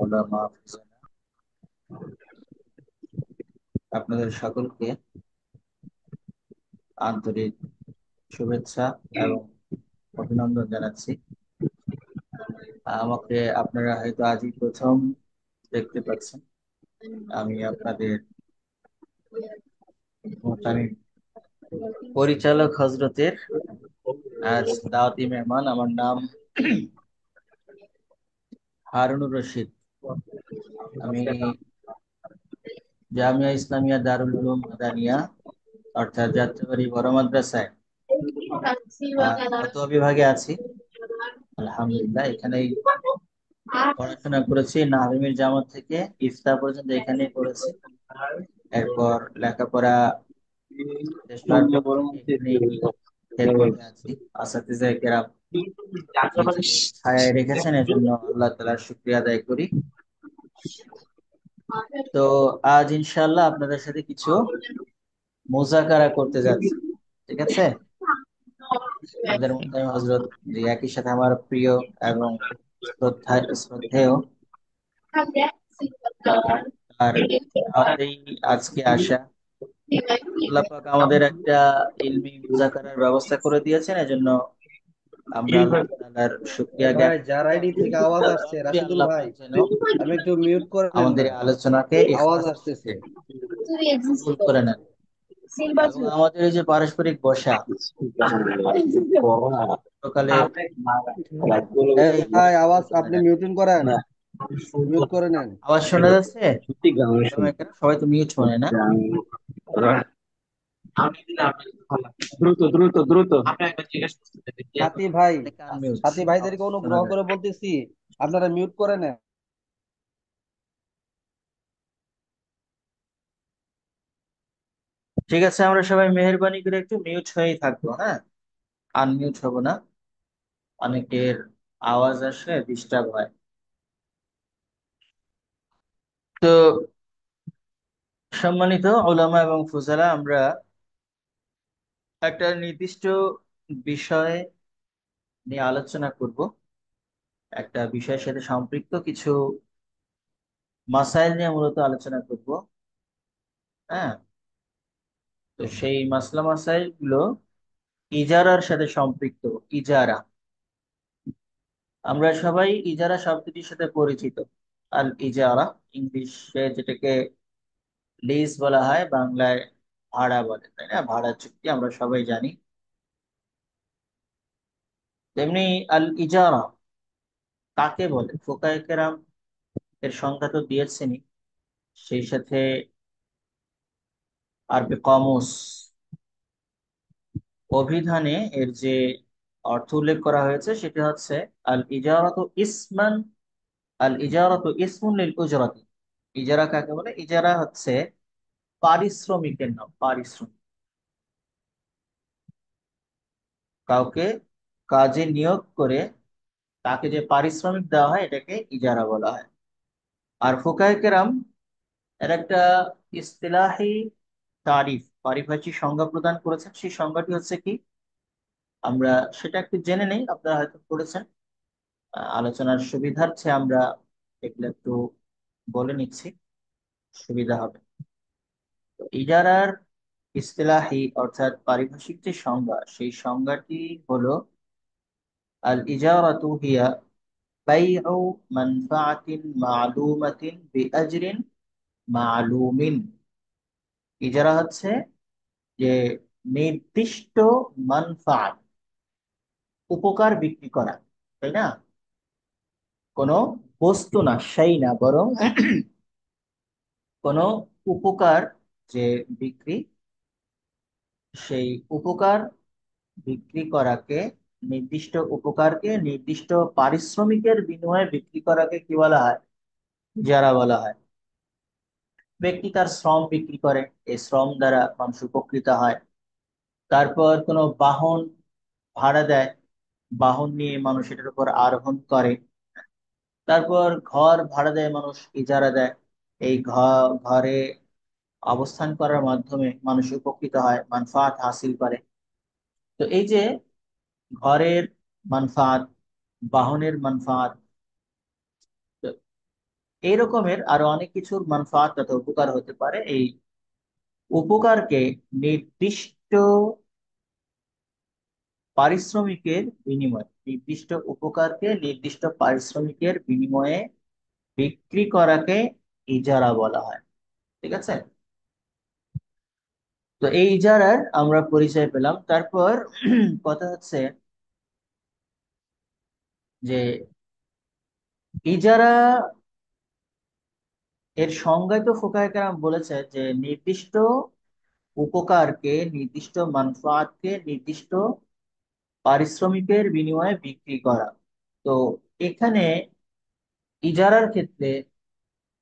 ওলামা আফজানা, আপনাদের সকলকে আন্তরিক শুভেচ্ছা এবং অভিনন্দন জানাচ্ছি। আমাকে আপনারা হয়তো আজই প্রথম দেখতে পাচ্ছেন। আমি আপনাদের মোহতামিম পরিচালক হজরতের আজ দাওয়াতি মেহমান। আমার নাম হারুনুর রশিদ। আমি জামিয়া ইসলামিয়া দারুল উলুম মাদানিয়া অর্থাৎ যাত্রাবাড়ি বড় মাদ্রাসায় ফতোয়া বিভাগে আছি। আলহামদুলিল্লাহ, এখানেই পড়াশোনা করেছি। নাহিমির জামাত থেকে ইফতা পর্যন্ত এখানেই পড়েছি। এরপর লেখাপড়া শেষ হওয়ার পর থেকে এখানেই খেদমতে আছি। আসাতিজা কেরাম নিজে ছায়ায় রেখেছেন, এজন্য আল্লাহ তাআলার শুকরিয়া আদায় করি। তো আজ ইনশাআল্লাহ আপনাদের সাথে কিছু মুযাকারা করতে যাচ্ছি। ঠিক আছে? আমাদের মুহতামিম হযরত, যে একই সাথে আমার প্রিয় এবং শ্রদ্ধেয়, আর দাওয়াতেই আজকে আসা। আল্লাহ পাক আমাদের একটা ইলমি মুযাকারার ব্যবস্থা করে দিয়েছেন, এজন্য আমরা আল্লাহ তাআলার শুকরিয়া ভাই, জ্ঞাপন যার করি আইডি এবং থেকে আওয়াজ আসছে যে রাশিদুল আল্লাহ ভাই, পাক যেন আমি একটু মিউট করে নেন আমাদের না। এই আলোচনাকে আওয়াজ ইখলাসের আসতেছে। সাথে কবুল করে নেন এবং আমাদের এই যে পারস্পরিক বসা সকালের, এই ভাই, আওয়াজ আপনি মিউটিং করেন, মিউট করে নেন। আওয়াজ শোনা যাচ্ছে? সবাই তো মিউট শোনে না? দ্রুত দ্রুত দ্রুত। সাথী ভাই, অনেকে আনমিউট, সাথী আওয়াজ ভাইদেরকে শোনা অনুগ্রহ যায় করে না। বলতেছি, আপনারা মিউট করে নেন। ঠিক আছে, আমরা সবাই মেহেরবানি করে একটু মিউট হয়েই থাকবো, হ্যাঁ? আনমিউট হব না। অনেকের আওয়াজ আসলে ডিস্টার্ব হয়। তো সম্মানিত উলামা এবং ফুজালা, আমরা একটা নির্দিষ্ট বিষয় নিয়ে আলোচনা করব। একটা বিষয়ের সাথে সম্পৃক্ত কিছু মাসাইল নিয়ে মূলত আলোচনা করব। হ্যাঁ, তো সেই মাসলা মাসাইল গুলো ইজারার সাথে সম্পৃক্ত। ইজারা, আমরা সবাই ইজারা শব্দটির সাথে পরিচিত। আল ইজারা, ইংলিশে যেটাকে লিজ বলা হয়, বাংলায় ভাড়া বলে, তাই না? ভাড়া চুক্তি আমরা সবাই জানি। তেমনি আল ইজারা কাকে বলে, ফুকায়ে কেরাম এর সংজ্ঞা তো দিয়েছেনই, সেই সাথে আরবি কামুস, অভিধানে এর যে অর্থ উল্লেখ করা হয়েছে সেটি হচ্ছে আল ইজারাতু ইসমান, আল ইজারাতু ইসমুন লিল উজরাতি। ইজারা কাকে বলে? ইজারা হচ্ছে পারিশ্রমিকের নাম। পারিশ্রমিক, কাউকে কাজে নিয়োগ করে তাকে যে পারিশ্রমিক দেওয়া হয় এটাকে ইজারা বলা হয়। আর ফুকায়ে কেরাম এর একটা ইসতিলাহি তারিফ, পারিভাষিক সংজ্ঞা প্রদান করেছেন। সেই সংজ্ঞাটি হচ্ছে কি, আমরা সেটা একটু জেনে নেই। আপনারা হয়তো পড়েছেন, আলোচনার সুবিধার্থে আমরা এগুলো একটু বলে নিচ্ছি, সুবিধা হবে। তো ইজারার ইসতিলাহি অর্থাৎ পারিভাষিক যে সংজ্ঞা, সেই সংজ্ঞাটি হলো আল ইজারাতু হিয়া বাইউ মানফাআতিন মা'লুমাতিন বিআজরিন মা'লুমিন। ইজারা হচ্ছে যে নির্দিষ্ট মানফাআত, উপকার বিক্রি করা, তাই না? কোনো বস্তু না, সেই না, বরং কোনো উপকার যে বিক্রি, সেই উপকার বিক্রি করাকে, নির্দিষ্ট উপকারকে নির্দিষ্ট পারিশ্রমিকের বিনিময়ে বিক্রি করাকে কি বলা হয়? যারা বলা হয়। ব্যক্তি তার শ্রম বিক্রি করে, এই শ্রম দ্বারা মানুষ উপকৃত হয়। তারপর কোনো বাহন ভাড়া দেয়, বাহন নিয়ে মানুষ এটার উপর আরোহণ করে। তারপর ঘর ভাড়া দেয় মানুষ, ইজারা দেয়, এই ঘরে অবস্থান করার মাধ্যমে মানুষ উপকৃত হয়, মানফাত হাসিল করে। তো এই যে ঘরের মানফাত, বাহনের মানফাত, এই রকমের আরো অনেক কিছুর মানফাত তথা উপকার হতে পারে। এই উপকারকে নির্দিষ্ট পারিশ্রমিকের বিনিময়ে, নির্দিষ্ট উপকারকে নির্দিষ্ট পারিশ্রমিকের বিনিময়ে বিক্রি করাকে ইজারা বলা হয়। ঠিক আছে? তো এই ইজারার আমরা পরিচয় পেলাম। তারপর কথা হচ্ছে যে ইজারা এর সংজ্ঞায় তো ফুকাহে কেরাম বলেছে যে নির্দিষ্ট উপকারকে, নির্দিষ্ট মানফাতকে নির্দিষ্ট পারিশ্রমিকের বিনিময়ে বিক্রি করা। তো এখানে ইজারার ক্ষেত্রে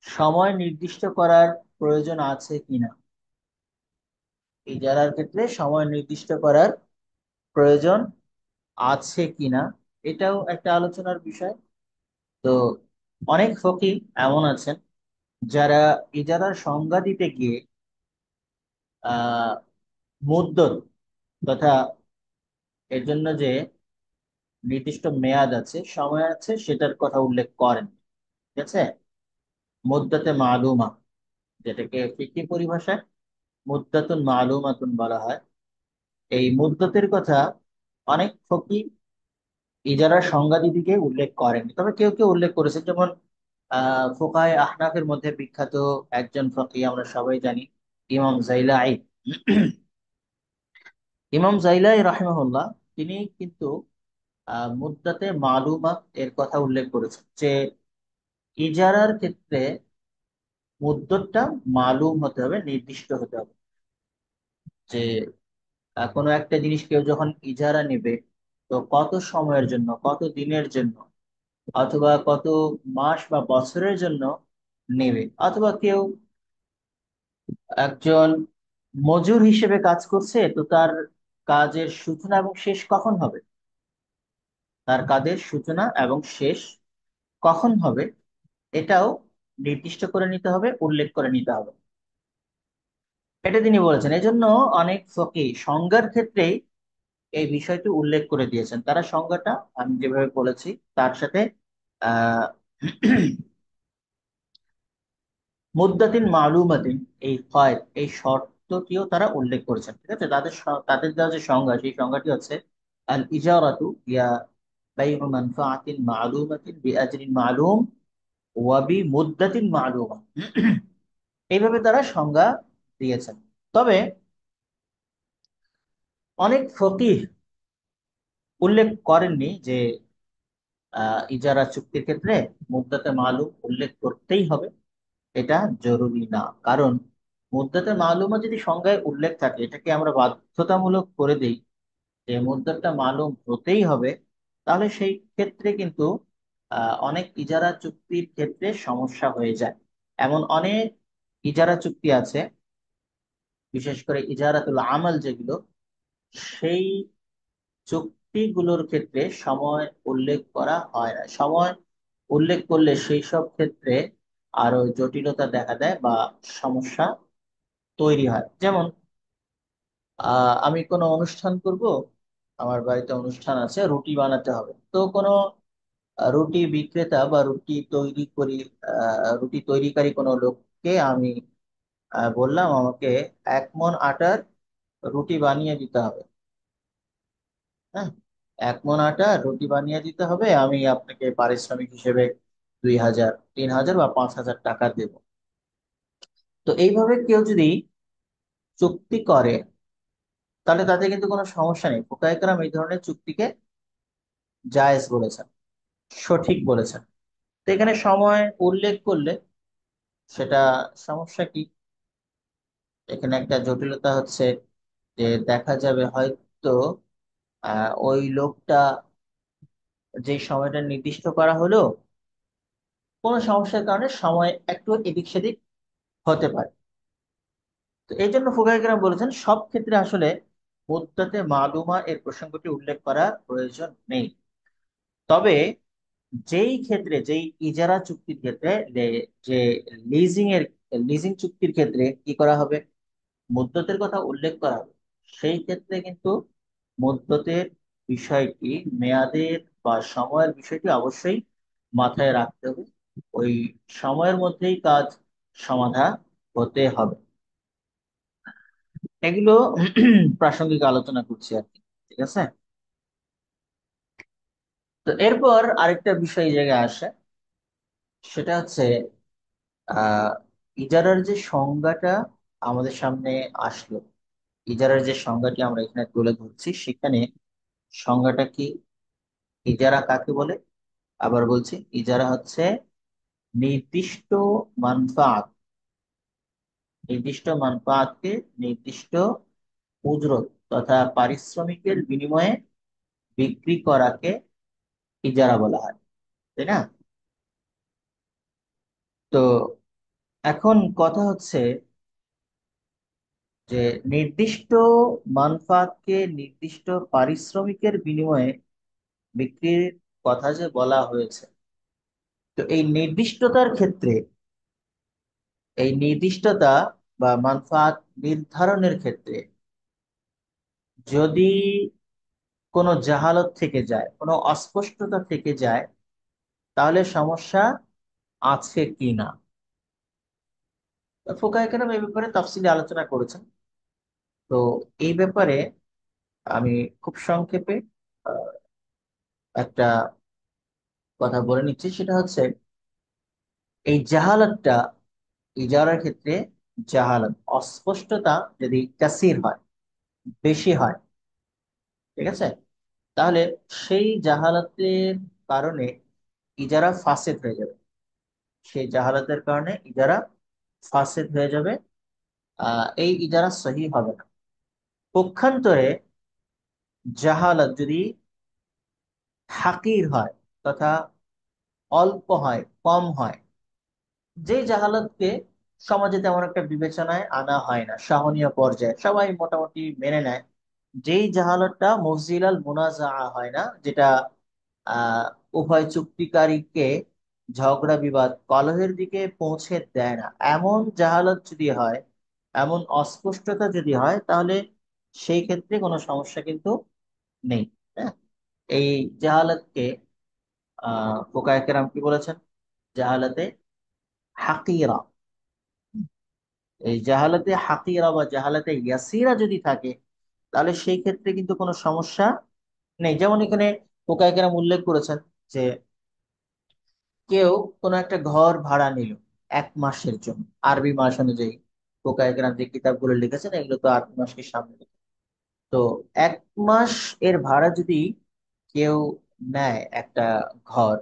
সময় নির্দিষ্ট করার প্রয়োজন আছে কিনা, ইজারার ক্ষেত্রে সময় নির্দিষ্ট করার প্রয়োজন আছে কিনা, এটাও একটা আলোচনার বিষয়। তো অনেক ফকিহ এমন আছেন যারা ইজারার সংজ্ঞা দিতে গিয়ে আহ মুদ্দত তথা এর জন্য যে নির্দিষ্ট মেয়াদ আছে, সময় আছে, সেটার কথা উল্লেখ করেন। ঠিক আছে? মুদ্দাতে মালুমা, যেটাকে ফিকহি পরিভাষায় মুদ্দাতুন মালুমাতুন বলা হয়, এই মুদ্দতের কথা অনেক ফকিহ ইজারার সংজ্ঞা দিতে গিয়ে উল্লেখ করেন। তবে কেউ কেউ উল্লেখ করেছে, যেমন ফুকায়ে আহনাফের মধ্যে বিখ্যাত একজন ফকিহ আমরা সবাই জানি, ইমাম জাইলাই। ইমাম জাইলাই রাহিমাহুল্লাহ, তিনি কিন্তু মুদ্দাতে মালুমাত এর কথা উল্লেখ করেছেন যে ইজারার ক্ষেত্রে মুদ্দতটা মালুম হতে হবে, নির্দিষ্ট হতে হবে। যে কোনো একটা জিনিস কেউ যখন ইজারা নেবে, তো কত সময়ের জন্য, কত দিনের জন্য, অথবা কত মাস বা বছরের জন্য নেবে, অথবা কেউ একজন মজুর হিসেবে কাজ করছে, তো তার কাজের সূচনা এবং শেষ কখন হবে, তার কাজের সূচনা এবং শেষ কখন হবে, এটাও নির্দিষ্ট করে নিতে হবে, উল্লেখ করে নিতে হবে। এটা তিনি বলেছেন। এই জন্য অনেক ফকিহ সংজ্ঞার ক্ষেত্রেই এই বিষয়টি উল্লেখ করে দিয়েছেন। তারা সংজ্ঞাটা আমি যেভাবে বলেছি তার সাথে আহ মুদ্দাতিন মালুমাতিন, এই হয় এই শর্তটিও তারা উল্লেখ করেছেন। ঠিক আছে? তাদের দেওয়া যে সংজ্ঞা, সেই সংজ্ঞাটি হচ্ছে আল ইজারাতু ইয়া বাইউ মানফাআতিন মালুমাতিন বিআজরিন মালুম ওয়া বিমুদ্দাতিন মালুমা। এইভাবে তারা সংজ্ঞা দিয়েছেন। তবে অনেক ফকিহ উল্লেখ করেননি যে ইজারা চুক্তির ক্ষেত্রে মুদ্দাতে মালুম উল্লেখ করতেই হবে, এটা জরুরি না। কারণ মুদ্দাতে মালুমও যদি সংজ্ঞায় উল্লেখ থাকে, এটাকে আমরা বাধ্যতামূলক করে দিই যে মুদ্দাতটা মালুম হতেই হবে, তাহলে সেই ক্ষেত্রে কিন্তু অনেক ইজারা চুক্তির ক্ষেত্রে সমস্যা হয়ে যায়। এমন অনেক ইজারা চুক্তি আছে, বিশেষ করে ইজারাতুল আমাল যেগুলো, সেই চুক্তিগুলোর ক্ষেত্রে সময় উল্লেখ করা হয় না। সময় উল্লেখ করলে সেই সব ক্ষেত্রে আরো জটিলতা দেখা দেয় বা সমস্যা তৈরি হয়। যেমন আমি কোনো অনুষ্ঠান করব, আমার বাড়িতে অনুষ্ঠান আছে, রুটি বানাতে হবে। তো কোনো রুটি বিক্রেতা বা রুটি তৈরিকারী কোনো লোককে আমি বললাম আমাকে 1 মণ আটার রুটি বানিয়ে দিতে হবে। হ্যাঁ, 1 মণ আটা রুটি বানিয়ে দিতে হবে, আমি আপনাকে পারিশ্রমিক হিসেবে 2,000, 3,000 বা 5,000 টাকা দেব। তো এইভাবে কেউ যদি চুক্তি করে, তাহলে তাতে কিন্তু কোনো সমস্যা নেই। ফুকায়ে কেরাম এই ধরনের চুক্তিকে জায়েজ বলেছেন, সঠিক বলেছেন। তো এখানে সময় উল্লেখ করলে সেটা সমস্যা কি? এখানে একটা জটিলতা হচ্ছে যে দেখা যাবে হয়তো ওই লোকটা, যে সময়টা নির্দিষ্ট করা হলো, কোনো সমস্যার কারণে সময় একটু এদিক সেদিক হতে পারে। তো এই জন্য ফুকাহে কেরাম বলেছেন সব ক্ষেত্রে আসলে মুদ্দাতে মালুমা এর প্রসঙ্গটি উল্লেখ করার প্রয়োজন নেই। তবে যেই ক্ষেত্রে, যেই ইজারা চুক্তির ক্ষেত্রে যে লিজিং চুক্তির ক্ষেত্রে কি করা হবে, মুদ্দতের কথা উল্লেখ করা হবে, সেই ক্ষেত্রে কিন্তু মুদ্দতের বিষয়টি, মেয়াদের বা সময়ের বিষয়টি অবশ্যই মাথায় রাখতে হবে। ওই সময়ের মধ্যেই কাজ সমাধা হতে হবে। এগুলো প্রাসঙ্গিক আলোচনা করছি আর কি। ঠিক আছে। তো এরপর আরেকটা বিষয় এই জায়গায় আসে, সেটা হচ্ছে আহ ইজারার যে সংজ্ঞাটা আমাদের সামনে আসলো, ইজারার যে সংজ্ঞাটি আমরা এখানে তুলে ধরছি, সেখানে সংজ্ঞাটা কি? ইজারা কাকে বলে? আবার বলছি, ইজারা হচ্ছে নির্দিষ্ট মানফাত, নির্দিষ্ট মানফাতকে নির্দিষ্ট উজরত তথা পারিশ্রমিকের বিনিময়ে বিক্রি করাকে ইজারা বলা হয়, তাই না? তো এখন কথা হচ্ছে যে নির্দিষ্ট মানফাতকে নির্দিষ্ট পারিশ্রমিকের বিনিময়ে বিক্রির কথা যে বলা হয়েছে, তো এই নির্দিষ্টতার ক্ষেত্রে, এই নির্দিষ্টতা বা মানফাত নির্ধারণের ক্ষেত্রে যদি কোনো জাহালত থেকে যায়, কোনো অস্পষ্টতা থেকে যায়, তাহলে সমস্যা আছে কি না। ফোকায় কেরাম এই ব্যাপারে তাফসিলি আলোচনা করেছেন। তো এই ব্যাপারে আমি খুব সংক্ষেপে আহ, একটা কথা বলে নিচ্ছি, সেটা হচ্ছে এই জাহালাতটা, ইজারার ক্ষেত্রে জাহালাত অস্পষ্টতা যদি কাসির হয়, বেশি হয়, ঠিক আছে, তাহলে সেই জাহালাতের কারণে ইজারা ফাসেদ হয়ে যাবে। সেই জাহালাতের কারণে ইজারা ফাসেদ হয়ে যাবে। এই ইজারা সহি হবে না। পক্ষান্তরে জাহালাত যদি হাকির হয় তথা অল্প হয়, কম হয়, যে জাহালাতকে সমাজে তেমন একটা বিবেচনায় আনা হয় না, সহনীয় পর্যায়ে সবাই মোটামুটি মেনে নেয়, যেই জাহালাতটা মফজিলাল মুনাজা হয় না, যেটা আহ উভয় চুক্তিকারীকে ঝগড়া বিবাদ কলহের দিকে পৌঁছে দেয় না, এমন জাহালাত যদি হয়, এমন অস্পষ্টতা যদি হয়, তাহলে সেই ক্ষেত্রে কোনো সমস্যা কিন্তু নেই। হ্যাঁ, এই জাহালাতকে ফুকায়ে কেরাম কি বলেছেন? জাহালাতে হাকিরা। এই জাহালাতে হাকিরা বা জাহালাতে ইয়াসিরা যদি থাকে, তাহলে সেই ক্ষেত্রে কিন্তু কোনো সমস্যা নেই। যেমন এখানে ফুকায়ে কেরাম উল্লেখ করেছেন যে কেউ কোনো একটা ঘর ভাড়া নিল 1 মাসের জন্য, আরবি মাস অনুযায়ী ফুকায়ে কেরাম যে কিতাবগুলো লিখেছেন এগুলো তো আরবি মাসকে সামনে রেখে। তো 1 মাস এর ভাড়া যদি কেউ নেয় একটা ঘর,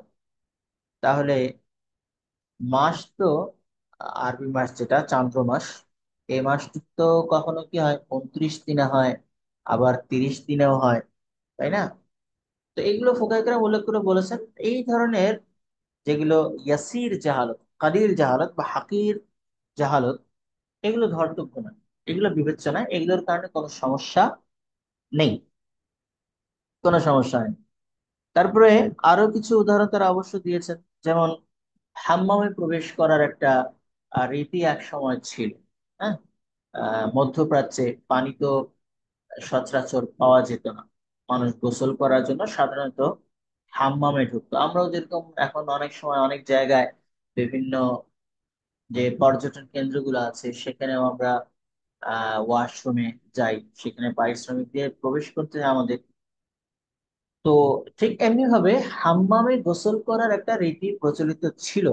তাহলে মাস তো আরবি মাস যেটা চান্দ্র মাস, এই মাসটি তো কখনো কি হয় 29 দিনে হয়, আবার 30 দিনেও হয়, তাই না? তো এগুলো ফুকাহায়ে উল্লেখ করে বলেছেন, এই ধরনের যেগুলো ইয়াসির জাহালত, কাদির জাহালত বা হাকির জাহালত, এগুলো ধর্তব্য না, এগুলো বিবেচনায়, এগুলোর কারণে কোনো সমস্যা নেই, কোনো সমস্যা নেই। তারপরে আরো কিছু উদাহরণ তারা অবশ্য দিয়েছেন। যেমন হাম্মামে প্রবেশ করার একটা রীতি এক সময় ছিল। হ্যাঁ, মধ্যপ্রাচ্যে পানি তো সচরাচর পাওয়া যেত না, মানুষ গোসল করার জন্য সাধারণত হাম্মামে ঢুকতো। আমরাও যেরকম এখন অনেক সময় অনেক জায়গায় বিভিন্ন যে পর্যটন কেন্দ্রগুলো আছে সেখানেও আমরা ওয়াশরুমে যাই, সেখানে পারিশ্রমিক দিয়ে প্রবেশ করতে হয় আমাদের। তো ঠিক এমনি ভাবে হাম্মামে গোসল করার একটা রীতি প্রচলিত ছিল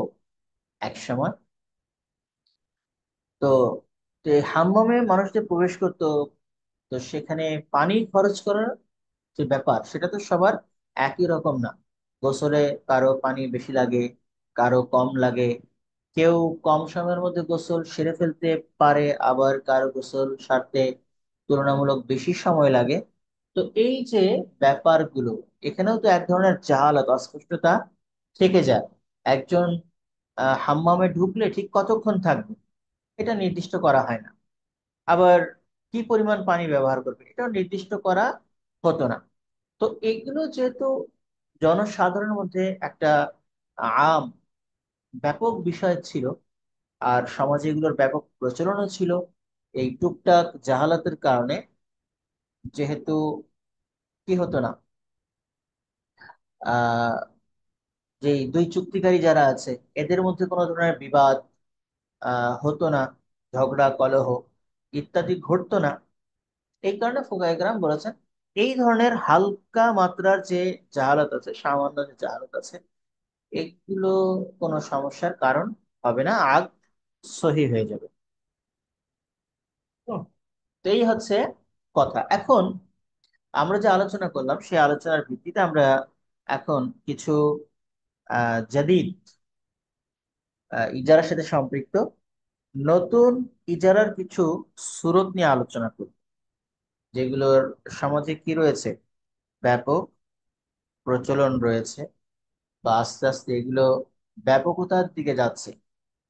এক সময়। তো তো এই হাম্মামে মানুষ যে প্রবেশ করতো, তো সেখানে পানি খরচ করার যে ব্যাপার, সেটা তো সবার একই রকম না। গোসলে কারো পানি বেশি লাগে, কারো কম লাগে। কেউ কম সময়ের মধ্যে গোসল সেরে ফেলতে পারে, আবার কারো গোসল সারতে তুলনামূলক বেশি সময় লাগে। তো এই যে ব্যাপারগুলো, এখানেও তো এক ধরনের জাহালত, অস্পষ্টতা থেকে যায়। একজন হাম্মামে ঢুকলে ঠিক কতক্ষণ থাকবে এটা নির্দিষ্ট করা হয় না। আবার কি পরিমাণ পানি ব্যবহার করবে এটাও নির্দিষ্ট করা হতো না। তো এগুলো যেহেতু জনসাধারণের মধ্যে একটা আম ব্যাপক বিষয় ছিল, আর সমাজে এগুলোর ব্যাপক প্রচলনও ছিল, এই টুকটাক জাহালাতের কারণে যেহেতু কি হতো না, যে এই দুই চুক্তিকারী যারা আছে এদের মধ্যে কোনো ধরনের বিবাদ হতো না, ঝগড়া কলহ ইত্যাদি ঘটতো না। এই কারণে ফুকায়ে কেরাম বলেছেন এই ধরনের হালকা মাত্রার যে জাহালত আছে, সামান্য যে জাহালত আছে, এগুলো কোনো সমস্যার কারণ হবে না, আগ সহি হয়ে যাবে। হুম, তো এই হচ্ছে কথা। এখন আমরা যে আলোচনা করলাম সেই আলোচনার ভিত্তিতে আমরা এখন কিছু জাদিদ ইজারার সাথে সম্পৃক্ত নতুন ইজারার কিছু সুরত নিয়ে আলোচনা করব, যেগুলোর সমাজে কি রয়েছে, ব্যাপক প্রচলন রয়েছে, বা আস্তে আস্তে এগুলো ব্যাপকতার দিকে যাচ্ছে,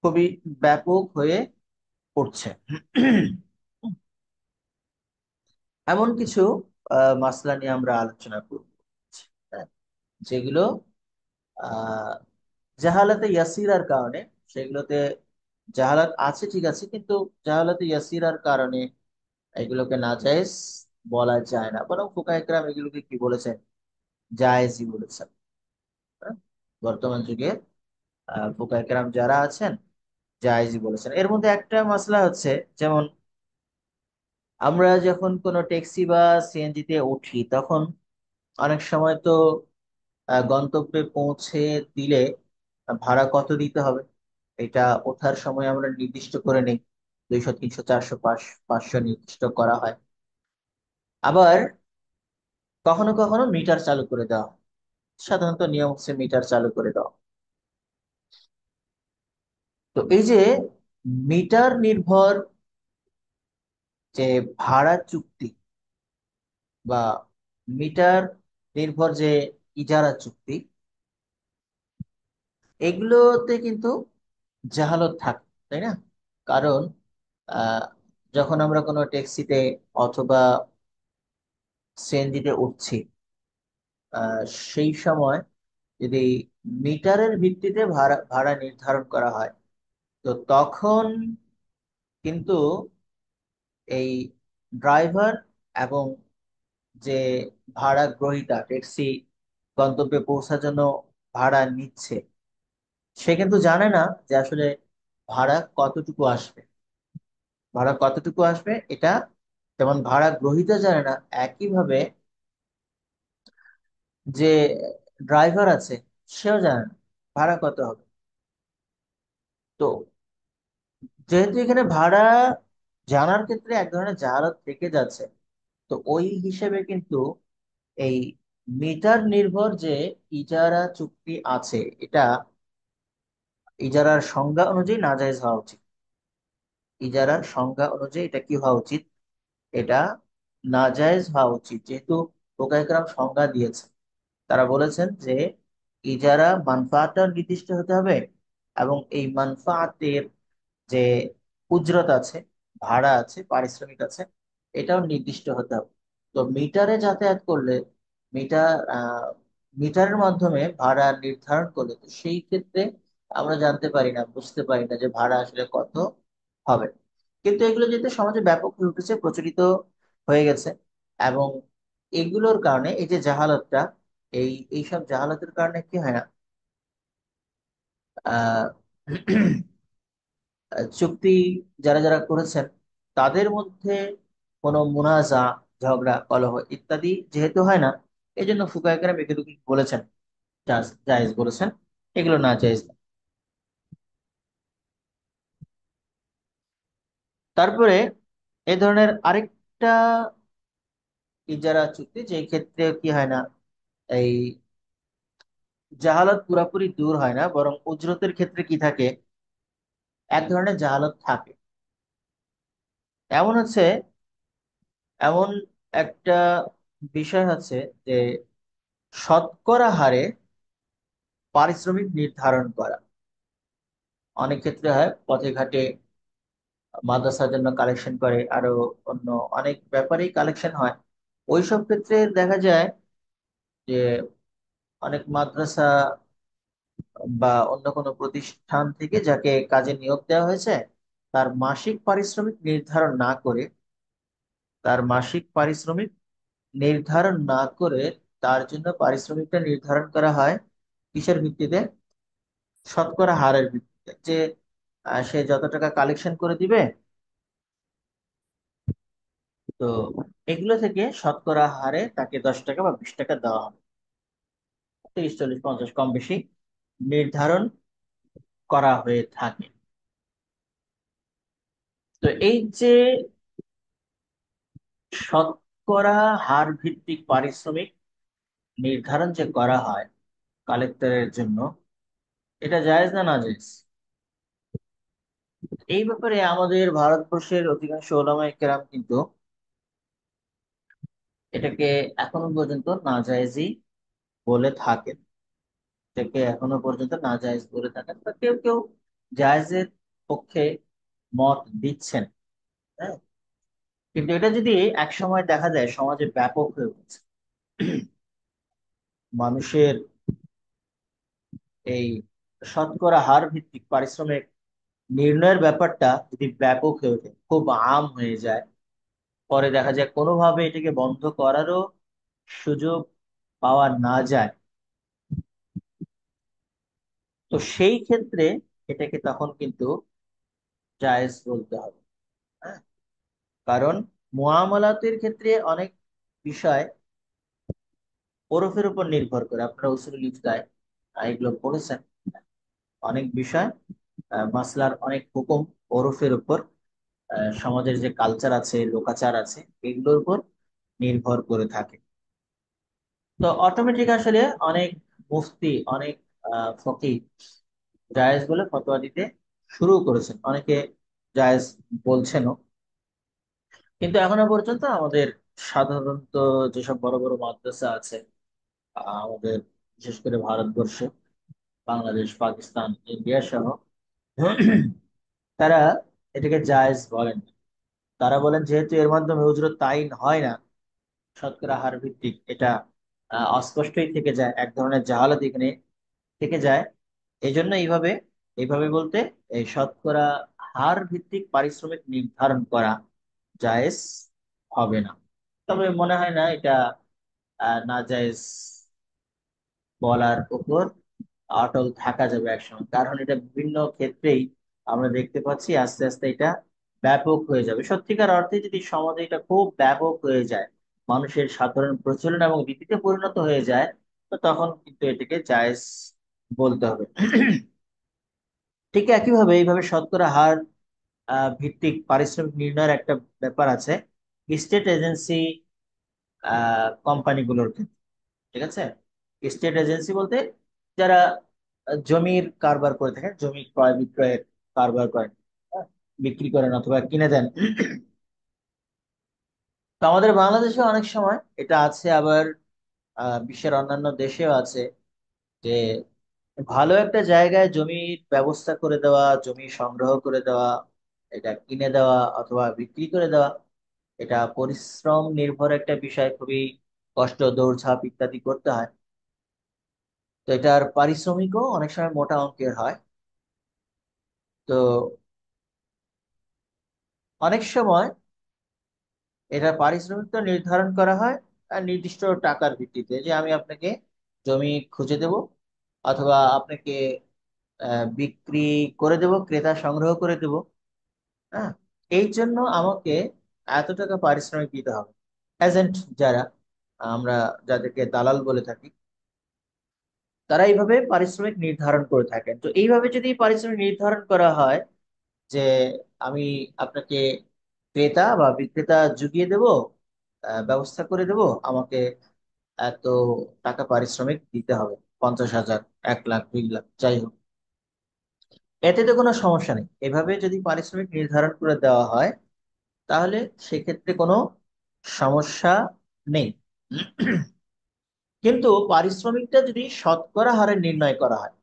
খুবই ব্যাপক হয়ে পড়ছে। এমন কিছু মাসলা নিয়ে আমরা আলোচনা করব, হ্যাঁ, যেগুলো আহ জাহালাতে ইয়াসিরার কারণে, সেগুলোতে জাহালাত আছে ঠিক আছে, কিন্তু জাহালাতে ইয়াসিরার কারণে এগুলোকে নাজায়েজ বলা যায় না, বরং ফুকাহে কেরাম এগুলোকে কি বলেছেন, জায়েজই বলেছেন। হ্যাঁ? বর্তমান যুগে ফুকাহে কেরাম যারা আছেন জায়েজই বলেছেন। এর মধ্যে একটা মাসলা হচ্ছে, যেমন আমরা যখন কোনো ট্যাক্সি বা সিএনজি তে উঠি তখন অনেক সময় তো গন্তব্যে পৌঁছে দিলে ভাড়া কত দিতে হবে এটা ওঠার সময় আমরা নির্দিষ্ট করে নেই, 200 300 400 500 নির্দিষ্ট করা হয়। আবার কখনো কখনো মিটার চালু করে দেওয়া হয়। সাধারণত নিয়ম হচ্ছে মিটার চালু করে দেওয়া। তো এই যে মিটার নির্ভর যে ভাড়া চুক্তি বা মিটার নির্ভর যে ইজারা চুক্তি, এগুলোতে কিন্তু জাহালত থাকে, তাই না? কারণ আহ, যখন আমরা কোনো ট্যাক্সিতে অথবা সিএনজিতে উঠছি, আহ, সেই সময় যদি মিটারের ভিত্তিতে ভাড়া ভাড়া নির্ধারণ করা হয়, তো তখন কিন্তু এই ড্রাইভার এবং যে ভাড়া গ্রহীতা, ট্যাক্সি গন্তব্যে পৌঁছার জন্য ভাড়া নিচ্ছে, সে কিন্তু জানে না যে আসলে ভাড়া কতটুকু আসবে। ভাড়া কতটুকু আসবে এটা যেমন ভাড়া গ্রহীতা জানে না, একইভাবে যে ড্রাইভার আছে সেও জানে না ভাড়া কত হবে। তো যেহেতু এখানে ভাড়া জানার ক্ষেত্রে এক ধরনের জাহালত থেকে যাচ্ছে, তো ওই হিসেবে কিন্তু এই মিটার নির্ভর যে ইজারা চুক্তি আছে, এটা ইজারার সংজ্ঞা অনুযায়ী নাজায়েজ হওয়া উচিত। ইজারার সংজ্ঞা অনুযায়ী এটা কি হওয়া উচিত, এটা নাজায়েজ হওয়া উচিত। যেহেতু ফুকাহে কেরাম সংজ্ঞা দিয়েছে, তারা বলেছেন যে ইজারা মানফাআতটা নির্দিষ্ট হতে হবে, এবং এই মানফাআতের যে উজরত আছে, ভাড়া আছে, পারিশ্রমিক আছে, এটাও নির্দিষ্ট হতে হবে। তো মিটারে যাতায়াত করলে, মিটার মিটারের মাধ্যমে ভাড়া নির্ধারণ করলে, তো সেই ক্ষেত্রে আমরা জানতে পারি না, বুঝতে পারি না যে ভাড়া আসলে কত হবে। কিন্তু এগুলো যেহেতু সমাজে ব্যাপক হয়ে উঠেছে, প্রচলিত হয়ে গেছে, এবং এগুলোর কারণে এই যে জাহালতটা, এই এইসব জাহালতের কারণে কি হয় না, আহ চুক্তি যারা যারা করেছেন তাদের মধ্যে কোনো মুনাজা, ঝগড়া কলহ ইত্যাদি যেহেতু হয় না, এই জন্য ফুকাহে কেরাম এগুলো কি বলেছেন, জায়েজ বলেছেন, এগুলো না জায়েজ না। তারপরে এই ধরনের আরেকটা ইজারা চুক্তি, যে ক্ষেত্রে কি হয় না, এই জাহালত পুরাপুরি দূর হয় না, বরং উজরতের ক্ষেত্রে কি থাকে, এক ধরনের জাহালত থাকে। এমন হচ্ছে, এমন একটা বিষয় হচ্ছে যে শতকরা হারে পারিশ্রমিক নির্ধারণ করা। অনেক ক্ষেত্রে হয় পথে ঘাটে মাদ্রাসার জন্য কালেকশন করে, আরো অন্য অনেক ব্যাপারেই কালেকশন হয়। ওইসব ক্ষেত্রে দেখা যায় যে অনেক মাদ্রাসা বা অন্য কোনো প্রতিষ্ঠান থেকে যাকে কাজে নিয়োগ দেওয়া হয়েছে, তার মাসিক পারিশ্রমিক নির্ধারণ না করে, তার মাসিক পারিশ্রমিক নির্ধারণ না করে তার জন্য পারিশ্রমিকটা নির্ধারণ করা হয় কিসের ভিত্তিতে? শতকরা হারের ভিত্তিতে, যে সে যত টাকা কালেকশন করে দিবে, তো এগুলো থেকে শতকরা হারে তাকে 10 টাকা বা 20 টাকা দেওয়া হবে। 30, 40, 50 কম বেশি নির্ধারণ করা হয়ে থাকে। তো এই যে শতকরা হার ভিত্তিক পারিশ্রমিক নির্ধারণ যে করা হয় কালেক্টরের জন্য, এটা জায়েজ না নাজেজ? এই ব্যাপারে আমাদের ভারতবর্ষের অধিকাংশ ওলামায়ে কেরাম কিন্তু এটাকে এখনো পর্যন্ত নাজায়েজই বলে থাকেন। এটাকে এখনো পর্যন্ত নাজায়েজ বলে থাকেন, বা কেউ কেউ জায়েজের পক্ষে মত দিচ্ছেন। হ্যাঁ, কিন্তু এটা যদি এক সময় দেখা যায় সমাজে ব্যাপক হয়ে উঠছে, মানুষের এই শতকরা হার ভিত্তিক পারিশ্রমিক নির্ণয়ের ব্যাপারটা যদি ব্যাপক হয়ে ওঠে, খুব আম হয়ে যায়, পরে দেখা যায় কোনোভাবে এটাকে বন্ধ করারও সুযোগ পাওয়া না যায়, তো সেই ক্ষেত্রে এটাকে তখন কিন্তু জায়েজ বলতে হবে। হ্যাঁ, কারণ মুআমালাতের ক্ষেত্রে অনেক বিষয় ওরফের উপর নির্ভর করে। আপনারা উসুলুল ইফতায় এগুলো পড়েছেন। অনেক বিষয়, মাসলার অনেক হুকুম ওরফের উপর, সমাজের যে কালচার আছে, লোকাচার আছে, এগুলোর উপর নির্ভর করে থাকে। তো অটোমেটিক আসলে অনেক মুফতি, অনেক ফকিহ জায়েজ বলে ফতোয়া দিতে শুরু করেছেন, অনেকে জায়েজ বলছেনও। কিন্তু এখনো পর্যন্ত আমাদের সাধারণত যেসব বড় বড় মাদ্রাসা আছে আমাদের, বিশেষ করে ভারতবর্ষে, বাংলাদেশ, পাকিস্তান, ইন্ডিয়া সহ, তারা এটাকে জায়েজ বলেন না। তারা বলেন যেহেতু এর মাধ্যমে উজরত তাইন হয় না, শতকরা হার ভিত্তিক, এটা অস্পষ্টই থেকে যায়, এক ধরনের জাহালত এখানে থেকে যায়। এই জন্য এইভাবে, এইভাবে বলতে, এই শতকরা হার ভিত্তিক পারিশ্রমিক নির্ধারণ করা জায়েজ হবে না। তবে মনে হয় না এটা নাজায়েজ বলার উপর অটল থাকা যাবে একসময়, কারণ এটা বিভিন্ন ক্ষেত্রেই আমরা দেখতে পাচ্ছি আস্তে আস্তে এটা ব্যাপক হয়ে যাবে। সত্যিকার অর্থে যদি সমাজে এটা খুব ব্যাপক হয়ে যায়, মানুষের সাধারণ প্রচলন এবং রীতিতে পরিণত হয়ে যায়, তো তখন কিন্তু এটাকে জায়েজ বলতে হবে। ঠিক একইভাবে এইভাবে শতকরা হার ভিত্তিক পারিশ্রমিক নির্ণয়ের একটা ব্যাপার আছে স্টেট এজেন্সি কোম্পানিগুলোর ক্ষেত্রে। ঠিক আছে, স্টেট এজেন্সি বলতে যারা জমির কারবার করে থাকেন, জমি ক্রয় বিক্রয়ের কারবার করেন, হ্যাঁ, বিক্রি করেন অথবা কিনে দেন। তো আমাদের বাংলাদেশে অনেক সময় এটা আছে, আবার বিশ্বের অন্যান্য দেশেও আছে, যে ভালো একটা জায়গায় জমির ব্যবস্থা করে দেওয়া, জমি সংগ্রহ করে দেওয়া, এটা কিনে দেওয়া অথবা বিক্রি করে দেওয়া, এটা পরিশ্রম নির্ভর একটা বিষয়, খুবই কষ্ট, দৌড়ঝাঁপ ইত্যাদি করতে হয়। তো এটার পারিশ্রমিকও অনেক সময় মোটা অঙ্কের হয়। তো অনেক সময় এটা পারিশ্রমিক তো নির্ধারণ করা হয় নির্দিষ্ট টাকার ভিত্তিতে, যে আমি আপনাকে জমি খুঁজে দেব, অথবা আপনাকে বিক্রি করে দেব, ক্রেতা সংগ্রহ করে দেব। হ্যাঁ, এই জন্য আমাকে এত টাকা পারিশ্রমিক দিতে হবে। এজেন্ট যারা, আমরা যাদেরকে দালাল বলে থাকি, তারা এইভাবে পারিশ্রমিক নির্ধারণ করে থাকেন। তো এইভাবে যদি পারিশ্রমিক নির্ধারণ করা হয় যে আমি আপনাকে ক্রেতা বা বিক্রেতা জুগিয়ে দেব, ব্যবস্থা করে দেব, আমাকে এত টাকা পারিশ্রমিক দিতে হবে, 50,000, 1 লাখ, 2 লাখ, যাই হোক, এতে তো কোনো সমস্যা নেই। এভাবে যদি পারিশ্রমিক নির্ধারণ করে দেওয়া হয়, তাহলে সেক্ষেত্রে কোনো সমস্যা নেই। কিন্তু পারিশ্রমিকটা যদি শতকরা হারে নির্ণয় করা হয়,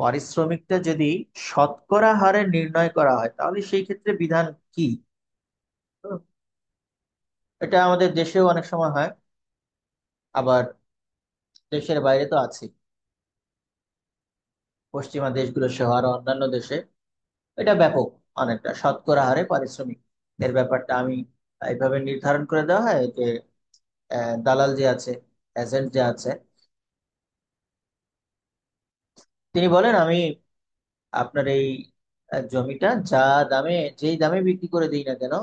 পারিশ্রমিকটা যদি শতকরা হারে নির্ণয় করা হয়, তাহলে সেই ক্ষেত্রে বিধান কি? এটা আমাদের দেশেও অনেক সময় হয়, আবার দেশের বাইরে তো আছে, পশ্চিমা দেশগুলো সহ আরো অন্যান্য দেশে এটা ব্যাপক। অনেকটা শতকরা হারে পারিশ্রমিক এর ব্যাপারটা আমি এইভাবে নির্ধারণ করে দেওয়া হয় যে দালাল যে আছে, এজেন্ট যে আছে, তিনি বলেন, আমি আপনার এই জমিটা যেই দামে বিক্রি করে দিই না কেন,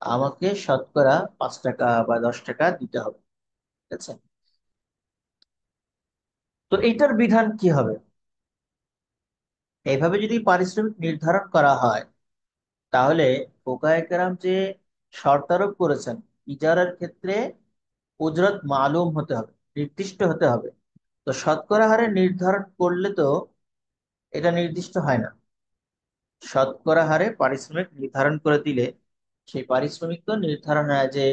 আমাকে শতকরা 5 টাকা বা 10 টাকা দিতে হবে। ঠিক আছে? তো এইটার বিধান কি হবে? এইভাবে যদি পারিশ্রমিক নির্ধারণ করা হয়, তাহলে ফুকায়ে কেরাম যে শর্ত আরোপ করেছেন, ইজারার ক্ষেত্রে উজরত মালুম হতে হবে, নির্দিষ্ট হতে হবে। তো শতকরা হারে নির্ধারণ করলে তো এটা নির্দিষ্ট হয় না। শতকরা হারে পারিশ্রমিক নির্ধারণ করে দিলে সেই পারিশ্রমিক তো নির্ধারণ হয় যে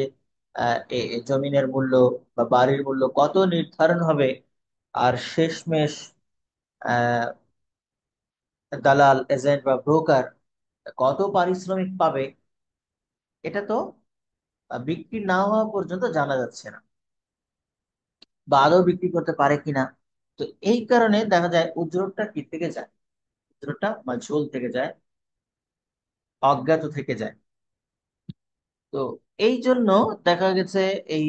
জমিনের মূল্য বা বাড়ির মূল্য কত নির্ধারণ হবে। আর শেষমেশ আহ দালাল, এজেন্ট বা ব্রোকার কত পারিশ্রমিক পাবে, এটা তো বিক্রি না হওয়া পর্যন্ত জানা যাচ্ছে না, বা আদৌ বিক্রি করতে পারে কিনা। তো এই কারণে দেখা যায় উজরতটা কি থেকে যায়, উজরতটা মাঝুল থেকে যায়, অজ্ঞাত থেকে যায়। তো এই জন্য দেখা গেছে এই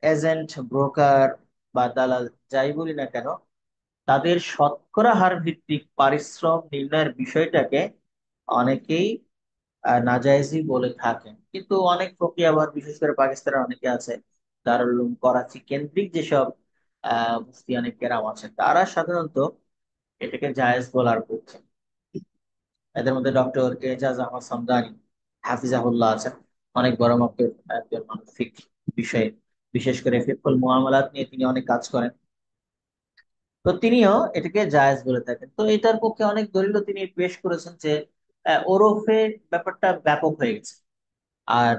এজেন্ট, ব্রোকার বা দালাল যাই বলি না কেন, তাদের শতকরা হার ভিত্তিক পারিশ্রম নির্ণয়ের বিষয়টাকে অনেকেই নাজায়েজই বলে থাকেন। কিন্তু অনেক ফকি আবার, বিশেষ করে পাকিস্তানের অনেকে আছে, দারুল উলুম করাচি কেন্দ্রিক যেসব মুফতি অনেক কেরাম আছেন, তারা সাধারণত এটাকে জায়েজ বলার পক্ষে। এদের মধ্যে ডক্টর এজাজ আহমদ সামদানি হাফিজাহুল্লাহ আছেন, অনেক বড় মাপের একজন মানুষ ফিকহ বিষয়ে, বিশেষ করে ফিকহুল মুআমালাত নিয়ে তিনি অনেক কাজ করেন। তো তিনিও এটাকে জায়েজ বলে থাকেন। তো এটার পক্ষে অনেক দলিল তিনি পেশ করেছেন যে ওরফে ব্যাপারটা ব্যাপক হয়ে গেছে। আর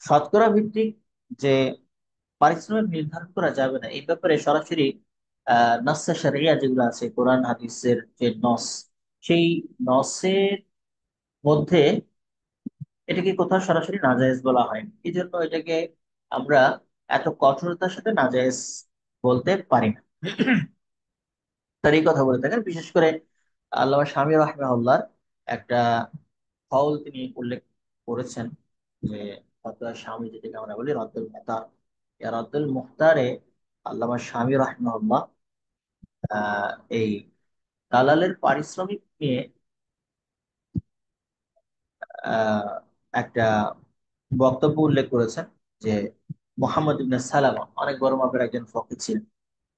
শতকরা ভিত্তিক যে পারিশ্রমিক নির্ধারণ করা যাবে না, এই ব্যাপারে সরাসরি নসে শরিয়া যেগুলো আছে, কোরআন হাদিসের যে নস, সেই নসের মধ্যে এটাকে কোথাও সরাসরি নাজায়েজ বলা হয়নি। এই জন্য এটাকে আমরা এত কঠোরতার সাথে নাজায়েজ বলতে পারি না। তার এই কথা বলে থাকেন। বিশেষ করে আল্লামা শামী রাহিমাহুল্লাহ একটা কওল তিনি উল্লেখ করেছেন, যে ফতোয়া শামী, যেটাকে আমরা বলি রদ্দুল মুখতার। এই রদ্দুল মুখতারে আল্লামা শামী রাহিমাহুল্লাহ আহ এই দালালের পারিশ্রমিক নিয়ে আহ একটা বক্তব্য উল্লেখ করেছেন, যে মোহাম্মদ ইবনে সালামা অনেক বড় মাপের একজন ফকিহ ছিলেন।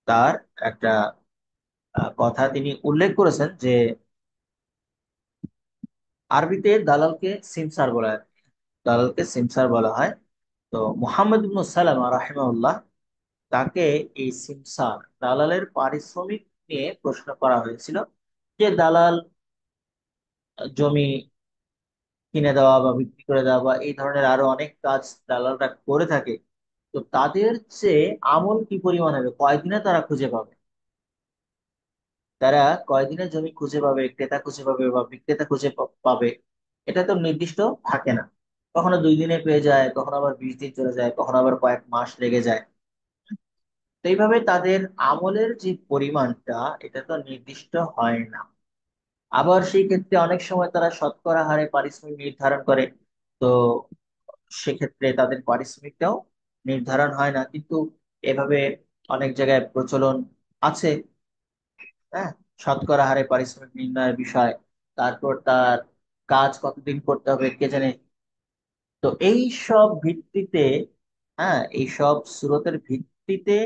তার একটা কথা তিনি উল্লেখ করেছেন যে আরবিতে দালালকে সিমসার বলা হয়, দালালকে সিমসার বলা হয়। তো মোহাম্মদ ইবনে সালামা রাহিমাহুল্লাহ, তাকে এই সিমসার দালালের পারিশ্রমিক নিয়ে প্রশ্ন করা হয়েছিল, যে দালাল জমি কিনে দেওয়া বা বিক্রি করে দেওয়া বা এই ধরনের আরো অনেক কাজ দালালরা করে থাকে, তো তাদের চেয়ে আমল কি পরিমাণ হবে, কয়দিনে তারা খুঁজে পাবে, তারা কয়দিনে জমি খুঁজে পাবে, ক্রেতা খুঁজে পাবে বা বিক্রেতা খুঁজে পাবে, এটা তো নির্দিষ্ট থাকে না। কখনো 2 দিনে পেয়ে যায়, কখনো আবার 20 দিন চলে যায়, কখনো আবার কয়েক মাস লেগে যায়। তো এইভাবে তাদের আমলের যে পরিমাণটা, এটা তো নির্দিষ্ট হয় না। আবার সেই ক্ষেত্রে অনেক সময় তারা শতকরা হারে পারিশ্রমিক নির্ধারণ করে। তো সেক্ষেত্রে তাদের পারিশ্রমিকটাও নির্ধারণ হয় না, কিন্তু এভাবে অনেক জায়গায় প্রচলন আছে। হ্যাঁ, শতকরা হারে পারিশ্রমিক নির্ণয়ের বিষয়, তারপর তার কাজ কতদিন করতে হবে কে জানে। তো এই সব ভিত্তিতে, হ্যাঁ, এই সব সুরতের ভিত্তিতে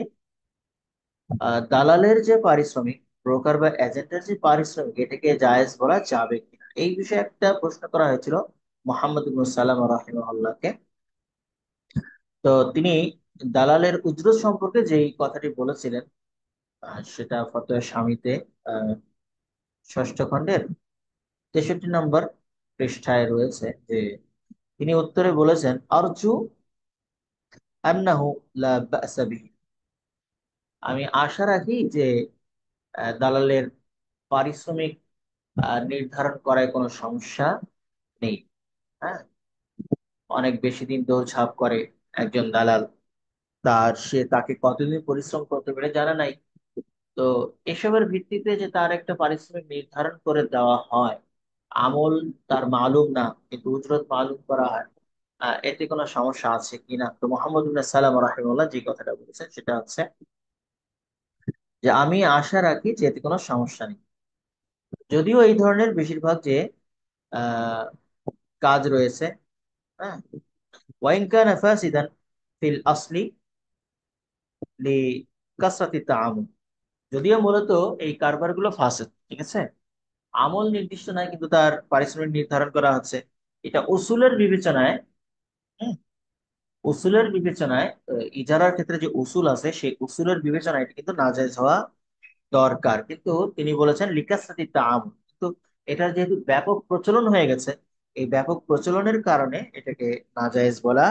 দালালের যে পারিশ্রমিক, ব্রোকার বা এজেন্টের যে পারিশ্রমিক, এটাকে জায়েজ বলা যাবে কিনা, এই বিষয়ে একটা প্রশ্ন করা হয়েছিল মোহাম্মদ ইবনে সালামা রাহিমাহুল্লাহকে। তো তিনি দালালের উজরত সম্পর্কে যেই কথাটি বলেছিলেন, সেটা ফতোয়া শামীতে আহ 6ষ্ঠ খণ্ডের 63 নম্বর পৃষ্ঠায় রয়েছে, যে তিনি উত্তরে বলেছেন, আরজু আন্নাহু লা বা'সা বিহি, আমি আশা রাখি যে দালালের পারিশ্রমিক নির্ধারণ করায় কোনো সমস্যা নেই। হ্যাঁ, অনেক বেশি দিন দৌড়ঝাঁপ করে একজন দালাল, তাকে কতদিন পরিশ্রম করতে পারে জানা নাই। তো এসবের ভিত্তিতে যে তার একটা পারিশ্রমিক নির্ধারণ করে দেওয়া হয়, আমল তার মালুম না কিন্তু উজরত মালুম করা হয়, এতে কোনো সমস্যা আছে কিনা। তো মোহাম্মদ ইবনে সালাম রাহিমাহুল্লাহ যে কথাটা বলেছেন সেটা হচ্ছে যে আমি আশা রাখি যে এতে কোনো সমস্যা নেই। যদিও এই ধরনের বেশিরভাগ যে আহ কাজ রয়েছে, হ্যাঁ, ওয়াইন কানা ফাসিদান ফিল আসলি লিকাসরাতি তাআমুল, যদিও মূলত এই কারবারগুলো ফাসিদ, ঠিক আছে, আমল নির্দিষ্ট নাই কিন্তু তার পারিশ্রমিক নির্ধারণ করা হচ্ছে। এটা উসুলের বিবেচনায়, হুম, উসুলের বিবেচনায় ইজারার ক্ষেত্রে যে উসুল আছে সেই উসুলের বিবেচনায় এটা কিন্তু নাজায়েজ হওয়া দরকার। কিন্তু তিনি বলেছেন লিকাসরাতি তাআমুল, কিন্তু এটার যেহেতু ব্যাপক প্রচলন হয়ে গেছে, এই ব্যাপক প্রচলনের কারণে এটাকে নাজায়েজ বলা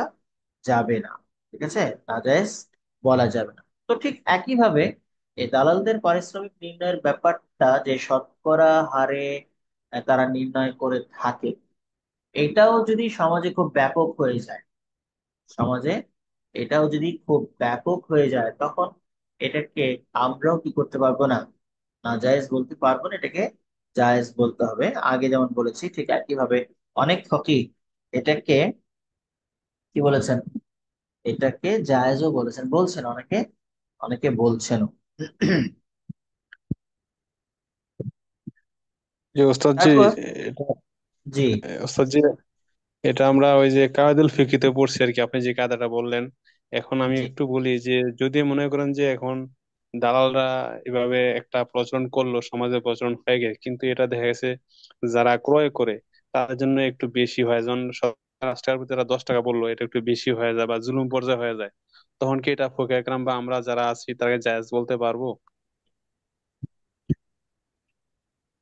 যাবে না। ঠিক আছে, নাজায়েজ বলা যাবে না। তো ঠিক একইভাবে এই দালালদের পারিশ্রমিক নির্ণয়ের ব্যাপারটা যে শতকরা হারে তারা নির্ণয় করে থাকে, এটাও যদি সমাজে খুব ব্যাপক হয়ে যায়, সমাজে এটাও যদি খুব ব্যাপক হয়ে যায়, তখন এটাকে আমরাও কি করতে পারবো না, না জায়েজ বলতে পারবো না, এটাকে জায়েজ বলতে হবে। আগে যেমন বলেছি ঠিক একইভাবে অনেক ফকিহ এটাকে কি বলেছেন, এটাকে জায়েজও বলেছেন, বলছেন অনেকে, অনেকে বলছেনও। যে ওস্তাদ জি, তারপর এটা জি ওস্তাদ জি, এটা আমরা ওই যে কায়দুল ফিকিতে পড়ছি আর কি, আপনি যে কায়দাটা বললেন। এখন আমি জি, একটু বলি যে যদি মনে করেন যে এখন দালালরা এভাবে একটা প্রচলন করলো, সমাজে প্রচলন হয়ে গেছে, কিন্তু এটা দেখা গেছে যারা ক্রয় করে তার জন্য একটু বেশি হয়, যখন 5 টাকার প্রতি তারা 10 টাকা বললো, এটা একটু বেশি হয়ে যায় বা জুলুম পর্যায়ে হয়ে যায়, তখন কি এটা ফকিহ একরাম বা আমরা যারা আছি তাকে জায়েজ বলতে পারবো?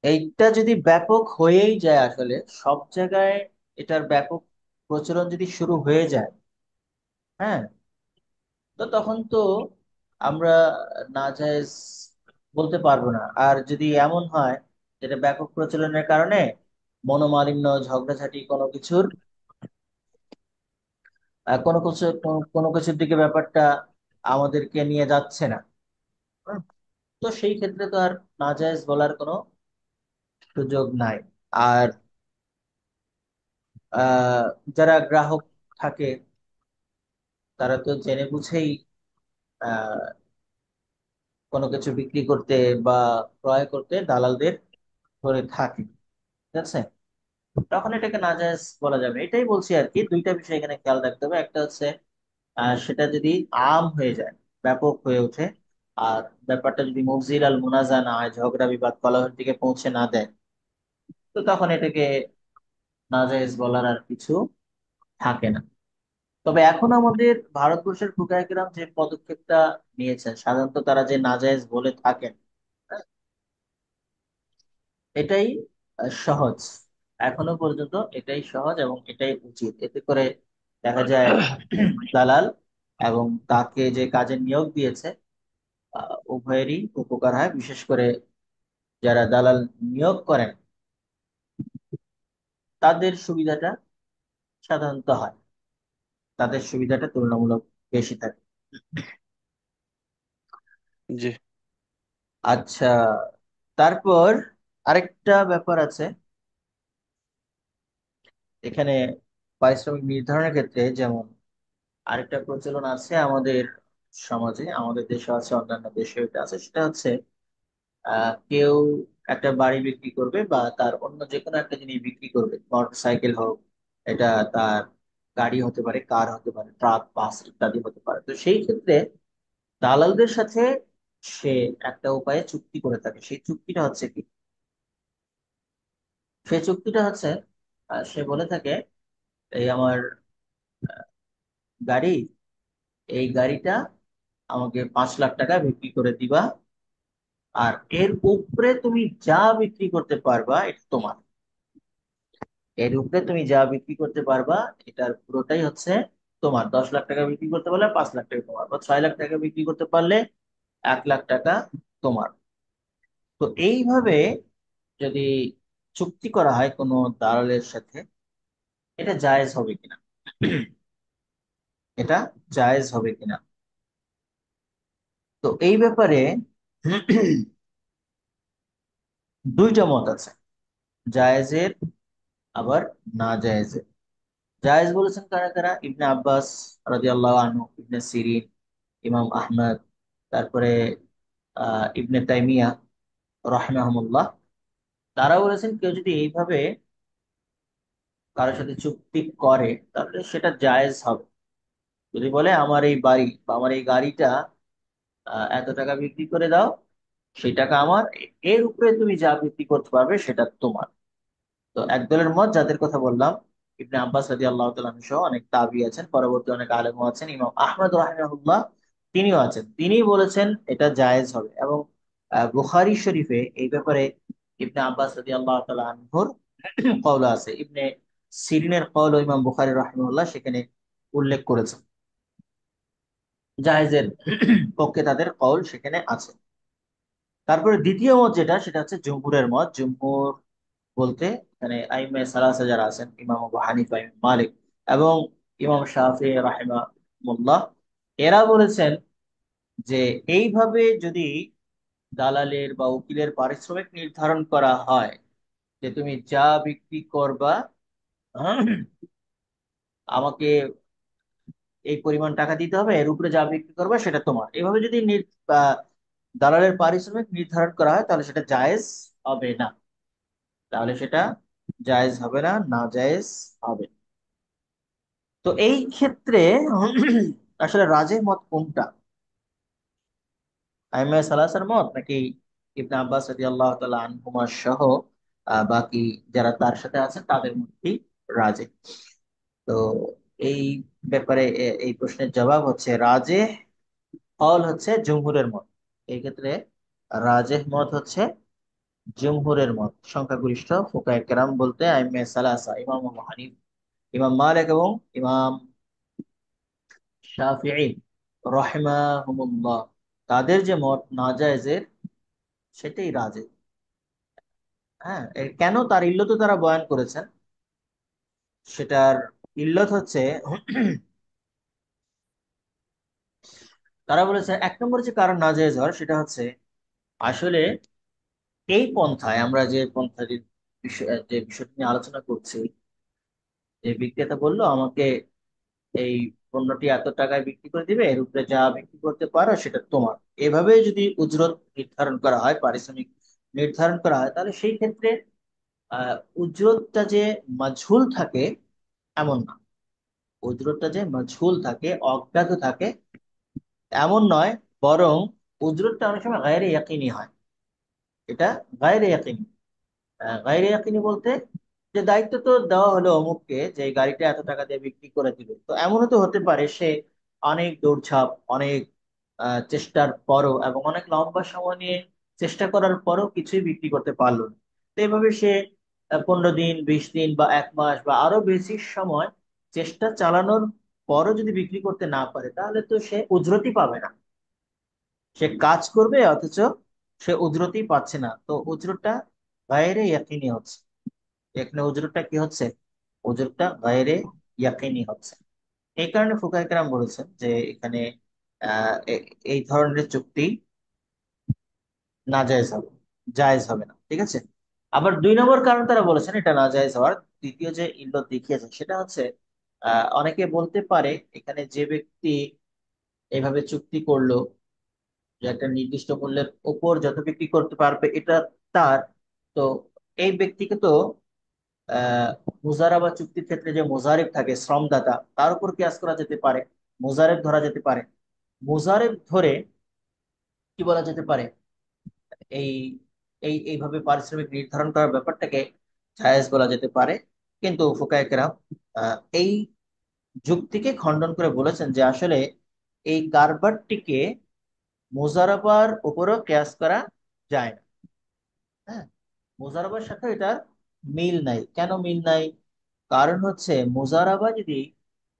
এইটা যদি ব্যাপক হয়েই যায়, আসলে সব জায়গায় এটার ব্যাপক প্রচলন যদি শুরু হয়ে যায়, হ্যাঁ, তো তখন তো আমরা নাজায়েজ বলতে পারবো না। আর যদি এমন হয় যেটা ব্যাপক প্রচলনের কারণে মনোমালিন্য, ঝগড়াঝাটি, কোনো কিছুর কোনো কিছু কোনো কিছুর দিকে ব্যাপারটা আমাদেরকে নিয়ে যাচ্ছে না, হুম, তো সেই ক্ষেত্রে তো আর নাজায়েজ বলার কোনো সুযোগ নাই। আর আহ যারা গ্রাহক থাকে তারা তো জেনে বুঝেই আহ কোনো কিছু বিক্রি করতে বা ক্রয় করতে দালালদের ধরে থাকে, ঠিক আছে, তখন এটাকে নাজায়েজ বলা যাবে। এটাই বলছি আর কি, দুইটা বিষয় এখানে খেয়াল রাখতে হবে। একটা হচ্ছে সেটা যদি আম হয়ে যায়, ব্যাপক হয়ে ওঠে, আর ব্যাপারটা যদি মফজিল আল মুনাজা না হয়, ঝগড়া বিবাদ কলহের দিকে পৌঁছে না দেয়, তো তখন এটাকে নাজায়েজ বলার আর কিছু থাকে না। তবে এখন আমাদের ভারতবর্ষের ফুকাহে কেরাম যে পদক্ষেপটা নিয়েছেন, সাধারণত তারা যে নাজায়েজ বলে থাকেন, হ্যাঁ, এটাই সহজ। এখনো পর্যন্ত এটাই সহজ এবং এটাই উচিত। এতে করে দেখা যায় দালাল এবং তাকে যে কাজে নিয়োগ দিয়েছে, উভয়েরই উপকার হয়। বিশেষ করে যারা দালাল নিয়োগ করেন তাদের সুবিধাটা সাধারণত হয়, তাদের সুবিধাটা তুলনামূলক বেশি থাকে। জি। আচ্ছা, তারপর আরেকটা ব্যাপার আছে এখানে পারিশ্রমিক নির্ধারণের ক্ষেত্রে। যেমন আরেকটা প্রচলন আছে আমাদের সমাজে, আমাদের দেশে আছে, অন্যান্য দেশে এটা আছে, সেটা হচ্ছে কেউ একটা বাড়ি বিক্রি করবে বা তার অন্য যে কোনো একটা জিনিস বিক্রি করবে, মোটর সাইকেল হোক, এটা তার গাড়ি হতে পারে, কার হতে পারে, ট্রাক, বাস ইত্যাদি হতে পারে। তো সেই ক্ষেত্রে দালালদের সাথে সে একটা উপায়ে চুক্তি করে থাকে। সেই চুক্তিটা হচ্ছে কি, সেই চুক্তিটা হচ্ছে সে বলে থাকে এই আমার গাড়ি, এই গাড়িটা আমাকে 5 লাখ টাকা বিক্রি করে দিবা, আর এর উপরে তুমি যা বিক্রি করতে পারবা এটা তোমার। এর উপরে তুমি যা বিক্রি করতে পারবা এটার পুরোটাই হচ্ছে তোমার। 10 লাখ টাকা বিক্রি করতে পারলে 5 লাখ টাকা তোমার, বা 6 লাখ টাকা বিক্রি করতে পারলে 1 লাখ টাকা তোমার। তো এইভাবে যদি চুক্তি করা হয় কোনো দালালের সাথে, এটা জায়েজ হবে কিনা, এটা জায়েজ হবে কিনা, তো এই ব্যাপারে দুইটা মত আছে, জায়েজের আবার না জায়েজের। জায়েজ বলেছেন কারা কারা? ইবনে আব্বাস রাদিয়াল্লাহু আনহু, ইবনে সিরিন, ইমাম আহমদ, তারপরে ইবনে তাইমিয়া রাহিমাহুল্লাহ, তারা বলেছেন কেউ যদি এইভাবে কারোর সাথে চুক্তি করে তাহলে সেটা জায়েজ হবে। যদি বলে আমার এই বাড়ি বা আমার এই গাড়িটা এত টাকা বিক্রি করে দাও, সেই টাকা আমার, এর উপরে তুমি যা বিক্রি করতে পারবে সেটা তোমার। তো একদলের মত যাদের কথা বললাম, ইবনে আব্বাস রাদিয়াল্লাহু তাআলা আনহু সহ অনেক তাবি আছেন, পরবর্তী অনেক আলেমও আছেন, ইমাম আহমদ রাহিমাহুল্লাহ তিনিও আছেন, তিনি বলেছেন এটা জায়েজ হবে। এবং বুখারী শরীফে এই ব্যাপারে ইবনে আব্বাস রাদিয়াল্লাহু তাআলা আনহুর কওল আছে, ইবনে সিরিনের কওল ইমাম বুখারী রাহিমাহুল্লাহ সেখানে উল্লেখ করেছেন, জায়েজের পক্ষে তাদের কওল সেখানে আছে। তারপরে দ্বিতীয় মত যেটা, সেটা হচ্ছে জমহুরের মত। জমহুর বলতে এখানে আইমে সালাসা যারা আছেন, ইমাম আবু হানিফা, ইমাম মালিক এবং ইমাম শাফি রাহিমাহুল্লাহ, এরা বলেছেন যে এইভাবে যদি দালালের বা উকিলের পারিশ্রমিক নির্ধারণ করা হয়, যে তুমি যা বিক্রি করবা আমাকে এই পরিমাণ টাকা দিতে হবে, এর উপরে যা বিক্রি করবা সেটা তোমার, এভাবে যদি দালালের পারিশ্রমিক নির্ধারণ করা হয় তাহলে সেটা জায়েজ হবে না। তাহলে সেটা জায়েজ হবে না, না জায়েজ হবে। তো এই ক্ষেত্রে আসলে রাজের মত কোনটা, আইমা সালাসার মত নাকি ইবনে আব্বাস রাদিয়াল্লাহু তাআলা আনহুমা সহ বাকি যারা তার সাথে আছেন তাদের মধ্যেই রাজে? তো এই ব্যাপারে এই প্রশ্নের জবাব হচ্ছে রাজে হল হচ্ছে জমহুরের মত। এই ক্ষেত্রে রাজেহ মত হচ্ছে জমহুরের মত। সংখ্যাগরিষ্ঠ ফুকায়ে কেরাম বলতে আইমে সালাসা, ইমাম আবু হানিফ, ইমাম মালিক এবং ইমাম শাফিঈ রাহিমাহুমুল্লাহ, তাদের যে মত নাজায়েজের, সেটাই রাজে। হ্যাঁ, কেন তার ইল্লত তারা বয়ান করেছেন। সেটার ইল্লত হচ্ছে তারা বলেছে এক নম্বর যে কারণ নাজায়েজ হওয়ার, সেটা হচ্ছে আসলে এই পন্থায় আমরা যে পন্থাটির যে বিষয়টি নিয়ে আলোচনা করছি, যে বিক্রেতা বললো আমাকে এই পণ্যটি এত টাকায় বিক্রি করে দিবে, এর উপরে যা বিক্রি করতে পারো সেটা তোমার, এভাবে যদি উজরত নির্ধারণ করা হয়, পারিশ্রমিক নির্ধারণ করা হয়, তাহলে সেই ক্ষেত্রে উজরতটা যে মাঝহুল থাকে এমন না। উজরতটা যে মাঝহুল থাকে, অজ্ঞাত থাকে এমন নয়, বরং উজরতটা অনেক সময় গায়রে ইয়াকিনি হয়। এটা গায়রে ইয়াকিনি। গায়রে ইয়াকিনি বলতে যে দায়িত্ব তো দেওয়া হলো অমুককে যে এই গাড়িটা এত টাকা দিয়ে বিক্রি করে দিবে, তো এমনও তো হতে পারে সে অনেক দৌড়ঝাঁপ, অনেক চেষ্টার পরও এবং অনেক লম্বা সময় নিয়ে চেষ্টা করার পরও কিছুই বিক্রি করতে পারলো না। তো এইভাবে সে 15 দিন, 20 দিন বা 1 মাস বা আরো বেশি সময় চেষ্টা চালানোর পরও যদি বিক্রি করতে না পারে, তাহলে তো সে উজরতি পাবে না। সে কাজ করবে অথচ সে উজরতি পাচ্ছে না, তো উজরতটা গায়রে ইয়াকিনি হচ্ছে। এখানে উজরতটা কি হচ্ছে, উজরতটা গায়রে ইয়াকিনি হচ্ছে। এই কারণে ফুকাহে কেরাম বলেছেন যে এখানে এই ধরনের চুক্তি নাজায়েজ হবে, জায়েজ হবে না। ঠিক আছে। আবার 2 নম্বর কারণ তারা বলেছেন এটা নাজায়েজ হওয়ার, দ্বিতীয় যে ইল্লত দেখিয়েছেন সেটা হচ্ছে অনেকে বলতে পারে এখানে যে ব্যক্তি এইভাবে চুক্তি করলো যে একটা নির্দিষ্ট মূল্যের উপর যত বিক্রি করতে পারবে এটা তার, তো এই ব্যক্তিকে তো আহ মুজারাবা চুক্তির ক্ষেত্রে যে মুজারিব থাকে, শ্রমদাতা, তার উপর কিয়াস করা যেতে পারে, মুজারেব ধরা যেতে পারে। মুজারেব ধরে কি বলা যেতে পারে, এই এইভাবে পারিশ্রমিক নির্ধারণ করার ব্যাপারটাকে জায়েজ বলা যেতে পারে। কিন্তু ফুকায়ে কেরাম এই যুক্তিকে খণ্ডন করে বলেছেন যে আসলে এই কারবারটিকে মুজারাবার উপরও কিয়াস করা যায় না। হ্যাঁ, মুজারাবার সাথে এটার মিল নাই। কেন মিল নাই? কারণ হচ্ছে মুজারাবা যদি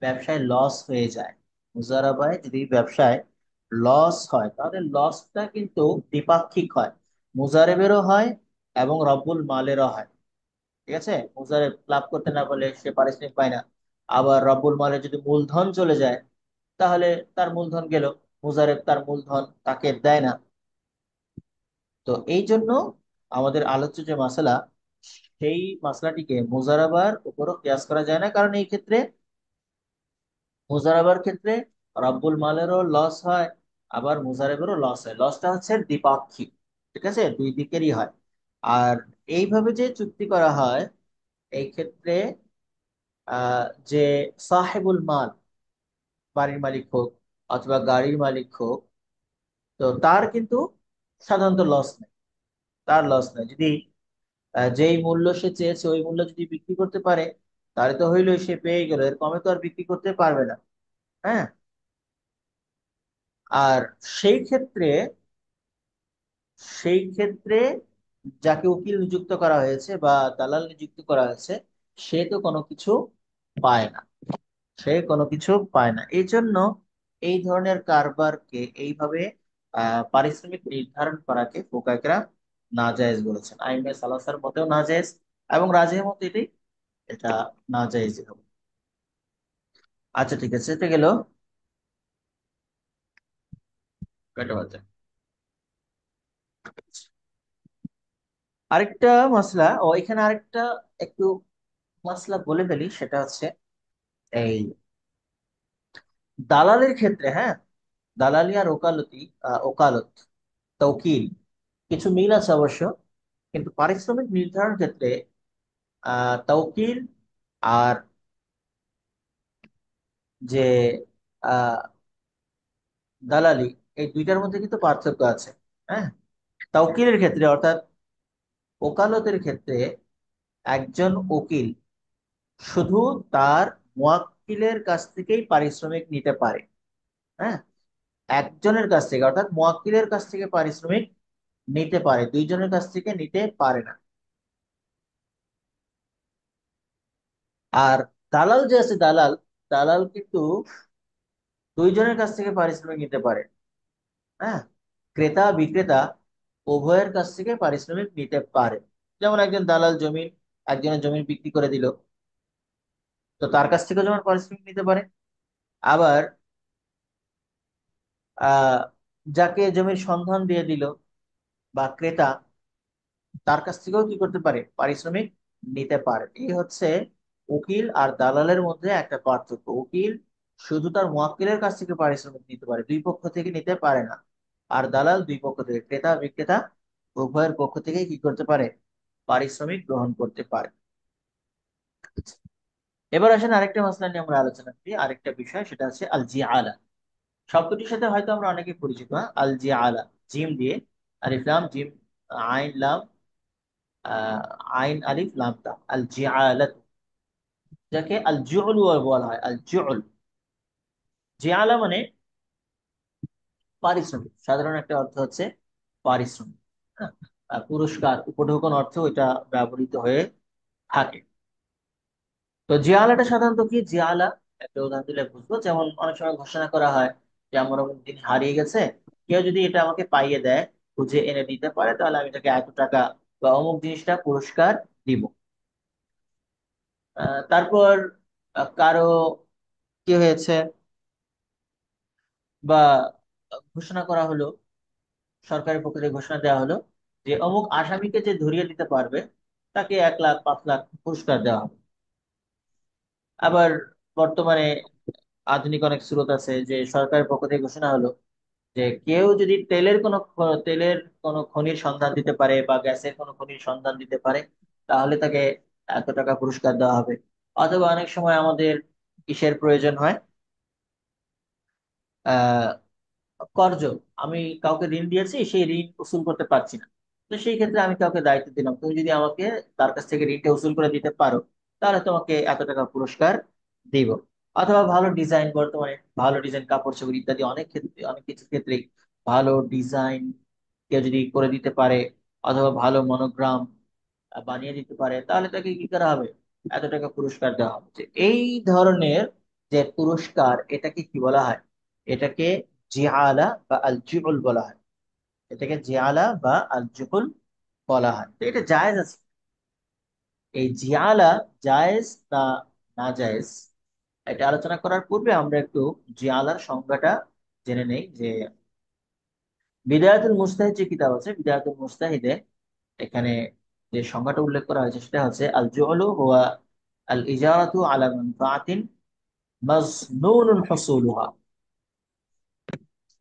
ব্যবসায় লস হয়ে যায়, মুজারাবায় যদি ব্যবসায় লস হয়, তাহলে লসটা কিন্তু দ্বিপাক্ষিক হয়, মুজারেবেরও হয় এবং রব্বুল মালেরও হয়। ঠিক আছে, মুজারেব লাভ করতে না পারলে সে পারিশ্রমিক পায় না। আবার রব্বুল মালের যদি মূলধন চলে যায়, তাহলে তার মূলধন গেল, মুজারেব তার মূলধন তাকে দেয় না। তো এই জন্য আমাদের আলোচ্য যে মাসলা, সেই মাসলাটিকে মুজারাবার উপরও কিয়াস করা যায় না, কারণ এই ক্ষেত্রে মুজারাবার ক্ষেত্রে রাব্বুল মালেরও লস হয়, আবার মুজারেবেরও লস হয়। লসটা হচ্ছে দ্বিপাক্ষিক, ঠিক আছে, দুই দিকেরই হয়। আর এইভাবে যে চুক্তি করা হয়, এই ক্ষেত্রে যে সাহেবুল মাল, বাড়ির মালিক হোক অথবা গাড়ির মালিক হোক, তো তার কিন্তু সাধারণত লস নেই। তার লস নেই যদি যেই মূল্য সে চেয়েছে ওই মূল্য যদি বিক্রি করতে পারে, তাহলে তো হইলো, সে পেয়ে গেল, এর কমে তো আর বিক্রি করতে পারবে না। হ্যাঁ। আর সেই ক্ষেত্রে সেই ক্ষেত্রে যাকে উকিল নিযুক্ত করা হয়েছে বা দালাল নিযুক্ত করা হয়েছে, সে তো কোনো কিছু পায় না। সে কোনো কিছু পায় না, এই জন্য এই ধরনের কারবারকে এইভাবে পারিশ্রমিক নির্ধারণ করাকে ফুকাহারা নাজায়েজ বলেছেন। আইনে সালাসার মতেও নাজায়েজ, এবং রাজের মতে এটাই, এটা নাজায়েজ হবে। আচ্ছা ঠিক আছে, এটা গেল কয়টা বাজে। আরেকটা মশলা, এখানে আরেকটা একটু মশলা বলে ফেলি, সেটা হচ্ছে এই দালালের ক্ষেত্রে, হ্যাঁ, দালালি আর ওকালতি, ওকালত, তৌকিল, কিছু মিল আছে অবশ্য, কিন্তু পারিশ্রমিক নির্ধারণ ক্ষেত্রে তৌকিল আর যে আহ, দালালি, এই দুইটার মধ্যে কিন্তু পার্থক্য আছে। হ্যাঁ। তাওকিলের ক্ষেত্রে অর্থাৎ ওকালতের ক্ষেত্রে একজন উকিল শুধু তার মুয়াক্কিলের কাছ থেকেই পারিশ্রমিক নিতে পারে। হ্যাঁ। একজনের কাছ থেকে অর্থাৎ মুয়াক্কিলের কাছ থেকে পারিশ্রমিক নিতে পারে, দুইজনের কাছ থেকে নিতে পারে না। আর দালাল যে আছে, দালাল দালাল কিন্তু দুইজনের কাছ থেকে পারিশ্রমিক নিতে পারে। হ্যাঁ। ক্রেতা বিক্রেতা উভয়ের কাছ থেকে পারিশ্রমিক নিতে পারে। যেমন একজন দালাল একজনের জমি বিক্রি করে দিল, তো তার কাছ থেকেও যেমন পারিশ্রমিক নিতে পারে। আবার আহ যাকে জমির সন্ধান দিয়ে দিল বা ক্রেতা, তার কাছ থেকেও কি করতে পারে, পারিশ্রমিক নিতে পারে। এই হচ্ছে উকিল আর দালালের মধ্যে একটা পার্থক্য। উকিল শুধু তার মুয়াক্কিলের কাছ থেকে পারিশ্রমিক নিতে পারে, দুই পক্ষ থেকে নিতে পারে না। আর দালাল দুই পক্ষ থেকে, ক্রেতা বিক্রেতা উভয়ের পক্ষ থেকে কি করতে পারে, পারিশ্রমিক গ্রহণ করতে পারে। এবার আসেন আরেকটা মাসলা নিয়ে আমরা আলোচনা করি, আরেকটা বিষয়, সেটা হচ্ছে আল জিআলা। শব্দটির সাথে হয়তো আমরা অনেকে পরিচিত, হ্যাঁ? আল জিআলা, জিম দিয়ে, আলিফ লাম জিম, আইন লাম, আহ, আইন আলিফ লাম তা, আল জিআলা, যাকে আল জুল বলা হয়। আল জুল, জিআলা মানে পারিশ্রমিক, সাধারণ একটা অর্থ হচ্ছে পারিশ্রমিক। হ্যাঁ? পুরস্কার, উপঢৌকন অর্থ এটা ব্যবহৃত হয়ে থাকে। তো জিয়ালাটা সাধারণত কি, জিয়ালা একটা উদাহরণ দিলে বুঝবো, যেমন অনেক সময় ঘোষণা করা হয় যে আমার অমুক জিনিস হারিয়ে গেছে, কেউ যদি এটা আমাকে পাইয়ে দেয়, খুঁজে এনে দিতে পারে, তাহলে আমি তাকে এত টাকা বা অমুক জিনিসটা পুরস্কার দিব। তারপর কারো কি হয়েছে, বা ঘোষণা করা হলো, সরকারের পক্ষ থেকে ঘোষণা দেওয়া হলো যে অমুক আসামিকে যে ধরিয়ে দিতে পারবে, তাকে 1 লাখ 5 লাখ পুরস্কার দেওয়া হবে। আবার বর্তমানে আধুনিক অনেক স্রোত আছে, যে সরকারের পক্ষ থেকে ঘোষণা হলো যে কেউ যদি তেলের কোনো খনির সন্ধান দিতে পারে বা গ্যাসের কোনো খনির সন্ধান দিতে পারে, তাহলে তাকে এত টাকা পুরস্কার দেওয়া হবে। অথবা অনেক সময় আমাদের কিসের প্রয়োজন হয়, আহ কর্জ, আমি কাউকে ঋণ দিয়েছি, সেই ঋণ উসুল করতে পারছি না, তো সেই ক্ষেত্রে আমি কাউকে দায়িত্ব দিলাম, তুমি যদি আমাকে তার কাছ থেকে ঋণটা উসুল করে দিতে পারো, তাহলে তোমাকে এত টাকা পুরস্কার দিব। অথবা ভালো ডিজাইন, বর্তমানে ভালো ডিজাইন কাপড় চোপড় ইত্যাদি অনেক ক্ষেত্রে, অনেক কিছু ক্ষেত্রে ভালো ডিজাইন কেউ যদি করে দিতে পারে, অথবা ভালো মনোগ্রাম বানিয়ে দিতে পারে, তাহলে তাকে কি করা হবে, এত টাকা পুরস্কার দেওয়া হবে। যে এই ধরনের যে পুরস্কার, এটাকে কি বলা হয়, এটাকে জিআলা বা আল জুল বলা হয়। এটাকে জিআলা বা আল জুল বলা হয়। তো এটা জায়েজ আছে, এই জিআলা জায়েজ না না জায়েজ, এটা আলোচনা করার পূর্বে আমরা একটু জিআলার সংজ্ঞাটা জেনে নেই। যে বিদায়াতুল মুস্তাহিদ যে কিতাব আছে, বিদায়াতুল মুস্তাহিদে এখানে যে সংজ্ঞাটা উল্লেখ করা হয়েছে, সেটা হচ্ছে আল জুলু হুয়া আল ইজারাতু আলা মানফাআতিন মাজনুনুন হুসুলুহা।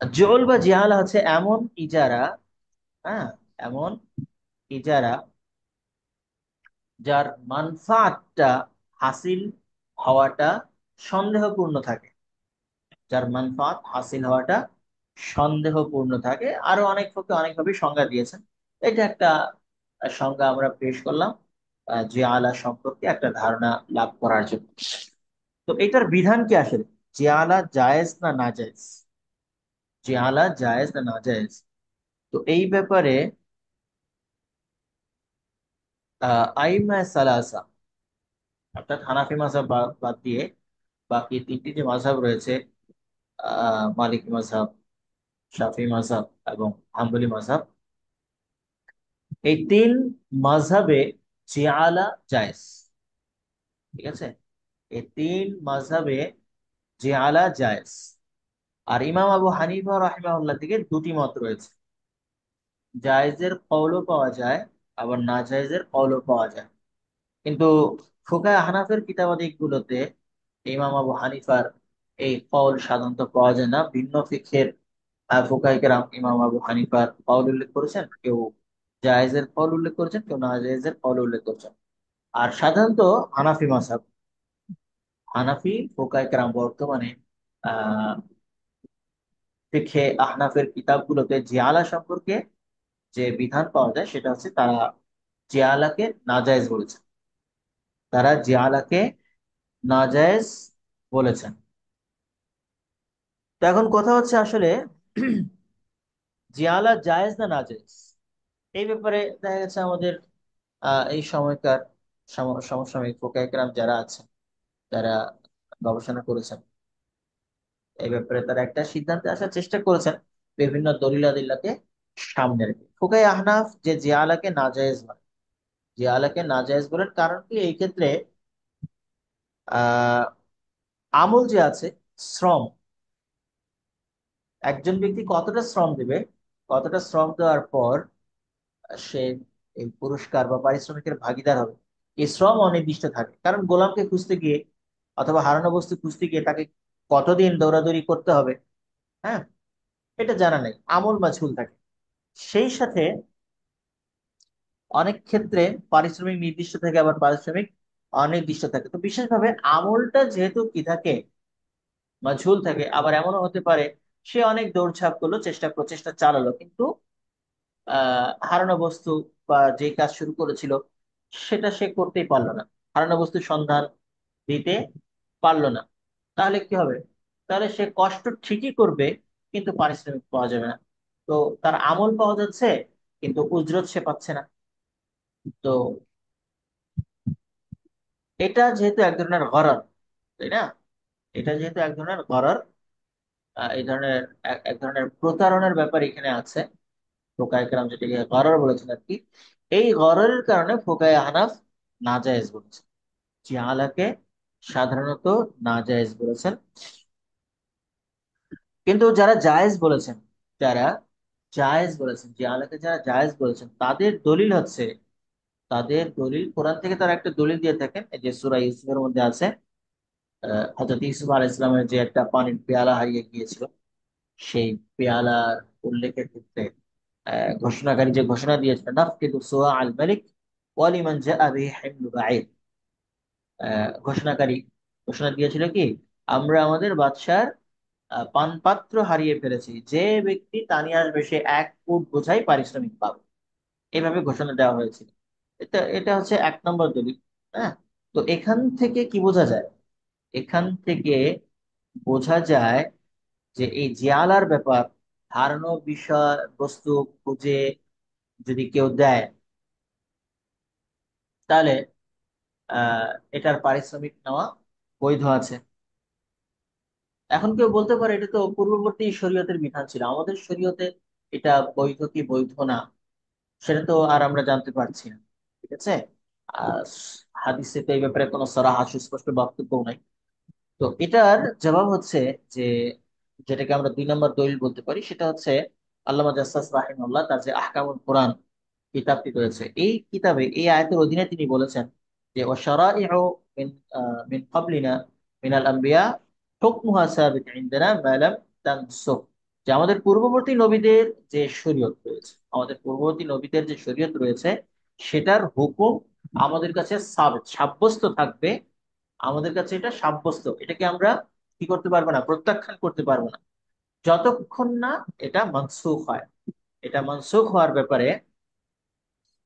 জোল বা জিহালা হচ্ছে এমন ইজারা, হ্যাঁ, এমন ইজারা যার মানফাতটা হাসিল হওয়াটা সন্দেহপূর্ণ থাকে, যার মানফাত হাসিল হওয়াটা সন্দেহপূর্ণ থাকে। আরো অনেক পক্ষে অনেকভাবে সংজ্ঞা দিয়েছেন। এটা একটা সংজ্ঞা আমরা পেশ করলাম যে আলা সম্পর্কে একটা ধারণা লাভ করার জন্য। তো এটার বিধান কি আসলে, যে আলা জায়েজ না না জায়েজ, যে আলা জায়েজ না না জায়েজ? তো এই ব্যাপারে আইমায়ে সালাসা, অর্থাৎ হানাফি মাযহাব বাদ দিয়ে বাকি তিনটি যে মাযহাব রয়েছে, মালিকি মাযহাব, শাফি মাযহাব এবং হাম্বলি মাযহাব, এই তিন মাযহাবে জিআলা জায়েজ। ঠিক আছে, এই তিন মাযহাবে জিআলা জায়েজ। আর ইমাম আবু হানিফা রাহিমাহুল্লাহ থেকে দুটি মত রয়েছে, জায়েজের কওলও পাওয়া যায়, আবার না জায়েজের কওলও পাওয়া যায়। কিন্তু ফুকাহে হানাফের কিতাবাদিক গুলোতে ইমাম আবু হানিফার এই কওল সাধারণত পাওয়া যায় না। ভিন্ন ফিকহের ফুকাহে কেরাম ইমাম আবু হানিফার কওল উল্লেখ করেছেন, কেউ জায়েজের কওল উল্লেখ করেছেন, কেউ না জায়েজের কওল উল্লেখ করেছেন। আর সাধারণত হানাফি মাযহাব, হানাফি ফুকাহে কেরাম বর্তমানে আহ ফিকহে আহনাফের কিতাবগুলোতে জিয়ালা সম্পর্কে যে বিধান পাওয়া যায় সেটা হচ্ছে তারা জিয়ালাকে নাজায়েজ বলেছেন, তারা জিয়ালাকে নাজায়েজ বলেছেন। তো এখন কথা হচ্ছে আসলে জিয়ালা জায়েজ না নাজায়েজ, এই ব্যাপারে দেখা গেছে আমাদের এই সময়কার সমসাময়িক ফুকাহে কেরাম যারা আছেন, যারা গবেষণা করেছেন এই ব্যাপারে, তারা একটা সিদ্ধান্তে আসার চেষ্টা করেছেন বিভিন্ন দলিলাদিল্লাকে সামনে রেখে। ফুকাহে আহনাফ যে জিয়ালাকে নাজায়েজ বলেন, জিয়ালাকে নাজায়েজ বলেন কারণ কি, এই ক্ষেত্রে আহ আমল যে আছে, শ্রম, একজন ব্যক্তি কতটা শ্রম দেবে, কতটা শ্রম দেওয়ার পর সে এই পুরস্কার বা পারিশ্রমিকের ভাগিদার হবে, এই শ্রম অনির্দিষ্ট থাকে। কারণ গোলামকে খুঁজতে গিয়ে অথবা হারানো বস্তু খুঁজতে গিয়ে তাকে কতদিন দৌড়াদৌড়ি করতে হবে, হ্যাঁ, এটা জানা নেই, আমল মাঝহুল থাকে। সেই সাথে অনেক ক্ষেত্রে পারিশ্রমিক নির্দিষ্ট থাকে, আবার পারিশ্রমিক অনির্দিষ্ট থাকে। তো বিশেষভাবে আমলটা যেহেতু কি থাকে, মাঝহুল থাকে, আবার এমনও হতে পারে সে অনেক দৌড়ঝাঁপ করলো, চেষ্টা প্রচেষ্টা চালালো, কিন্তু হারানো বস্তু বা যে কাজ শুরু করেছিল সেটা সে করতেই পারলো না, হারানো বস্তুর সন্ধান দিতে পারলো না। তাহলে কি হবে, তাহলে সে কষ্ট ঠিকই করবে কিন্তু পারিশ্রমিক পাওয়া যাবে না। তো তার আমল পাওয়া যাচ্ছে কিন্তু উজরত সে পাচ্ছে না। তো এটা যেহেতু এক ধরনের গরর, তাই না, এটা যেহেতু এক ধরনের গরর, এই ধরনের এক ধরনের প্রতারণার ব্যাপার এখানে আছে। ফোকায়ে কেরাম যেটাকে গরর বলেছেন আর কি, এই গররের কারণে ফোকায়ে হানাফ নাজায়েজ বলেছেন, জিহালাকে সাধারণত নাজায়েজ বলেছেন। কিন্তু যারা জায়েজ বলেছেন, যারা জায়েজ বলেছেন, জিহালাকে যারা জায়েজ বলেছেন, তাদের দলিল হচ্ছে, তাদের দলিল কোরআন থেকে তারা একটা দলিল দিয়ে থাকেন। এই যে সূরা ইউসুফের মধ্যে আছে, হযরত ইউসুফ আলাইহিস সালামের যে একটা পানির পেয়ালা হারিয়ে গিয়েছিল, সেই পেয়ালার উল্লেখের ক্ষেত্রে ঘোষণাকারী যে ঘোষণা দিয়েছিল, নাফকিদু সুওয়া আল মালিক ওয়া লিমান জাআ বিহি হিমলু বাঈর, ঘোষণাকারী ঘোষণা দিয়েছিল কি, আমরা আমাদের বাদশার পানপাত্র হারিয়ে ফেলেছি, যে ব্যক্তি তা নিয়ে আসবে সে 1 উট বোঝাই পারিশ্রমিক পাবে। এইভাবে ঘোষণা দেওয়া হয়েছিল। এটা এটা হচ্ছে 1 নম্বর দলিল। হ্যাঁ, তো এখান থেকে কি বোঝা যায়, এখান থেকে বোঝা যায় যে এই জিয়ালার ব্যাপার, হারানো বিষয় বস্তু খুঁজে যদি কেউ দেয়, তাহলে আহ এটার পারিশ্রমিক নেওয়া বৈধ আছে। এখন কেউ বলতে পারে এটা তো পূর্ববর্তী শরীয়তের বিধান ছিল, আমাদের শরীয়তে এটা বৈধ কি বৈধ না সেটা তো আর আমরা জানতে পারছি না। ঠিক আছে, আহ হাদিসে তো এই ব্যাপারে কোনো সরাহ সুস্পষ্ট বক্তব্য নাই। তো এটার জবাব হচ্ছে যে, যেটাকে আমরা 2 নম্বর দলিল বলতে পারি, সেটা হচ্ছে আল্লামা জাসসাস রাহিমাহুল্লাহ তার যে আহকামুল কোরআন কিতাবটি রয়েছে, এই কিতাবে এই আয়াতের অধীনে তিনি বলেছেন যে ওয়াশারাইউ মিন মিন ক্বাবলিনা মিনাল আম্বিয়া হুকমুহা সাবিত ইনদানা মা লাম তানসুখ, যে যে আমাদের পূর্ববর্তী নবীদের যে শরীয়ত রয়েছে, আমাদের পূর্ববর্তী নবীদের যে শরীয়ত রয়েছে, সেটার হুকুম আমাদের কাছে সাব্যস্ত থাকবে। আমাদের কাছে এটা সাব্যস্ত, এটাকে আমরা কি করতে পারবো না, প্রত্যাখ্যান করতে পারবো না, যতক্ষণ না এটা মনসুখ হয়। এটা মনসুখ হওয়ার ব্যাপারে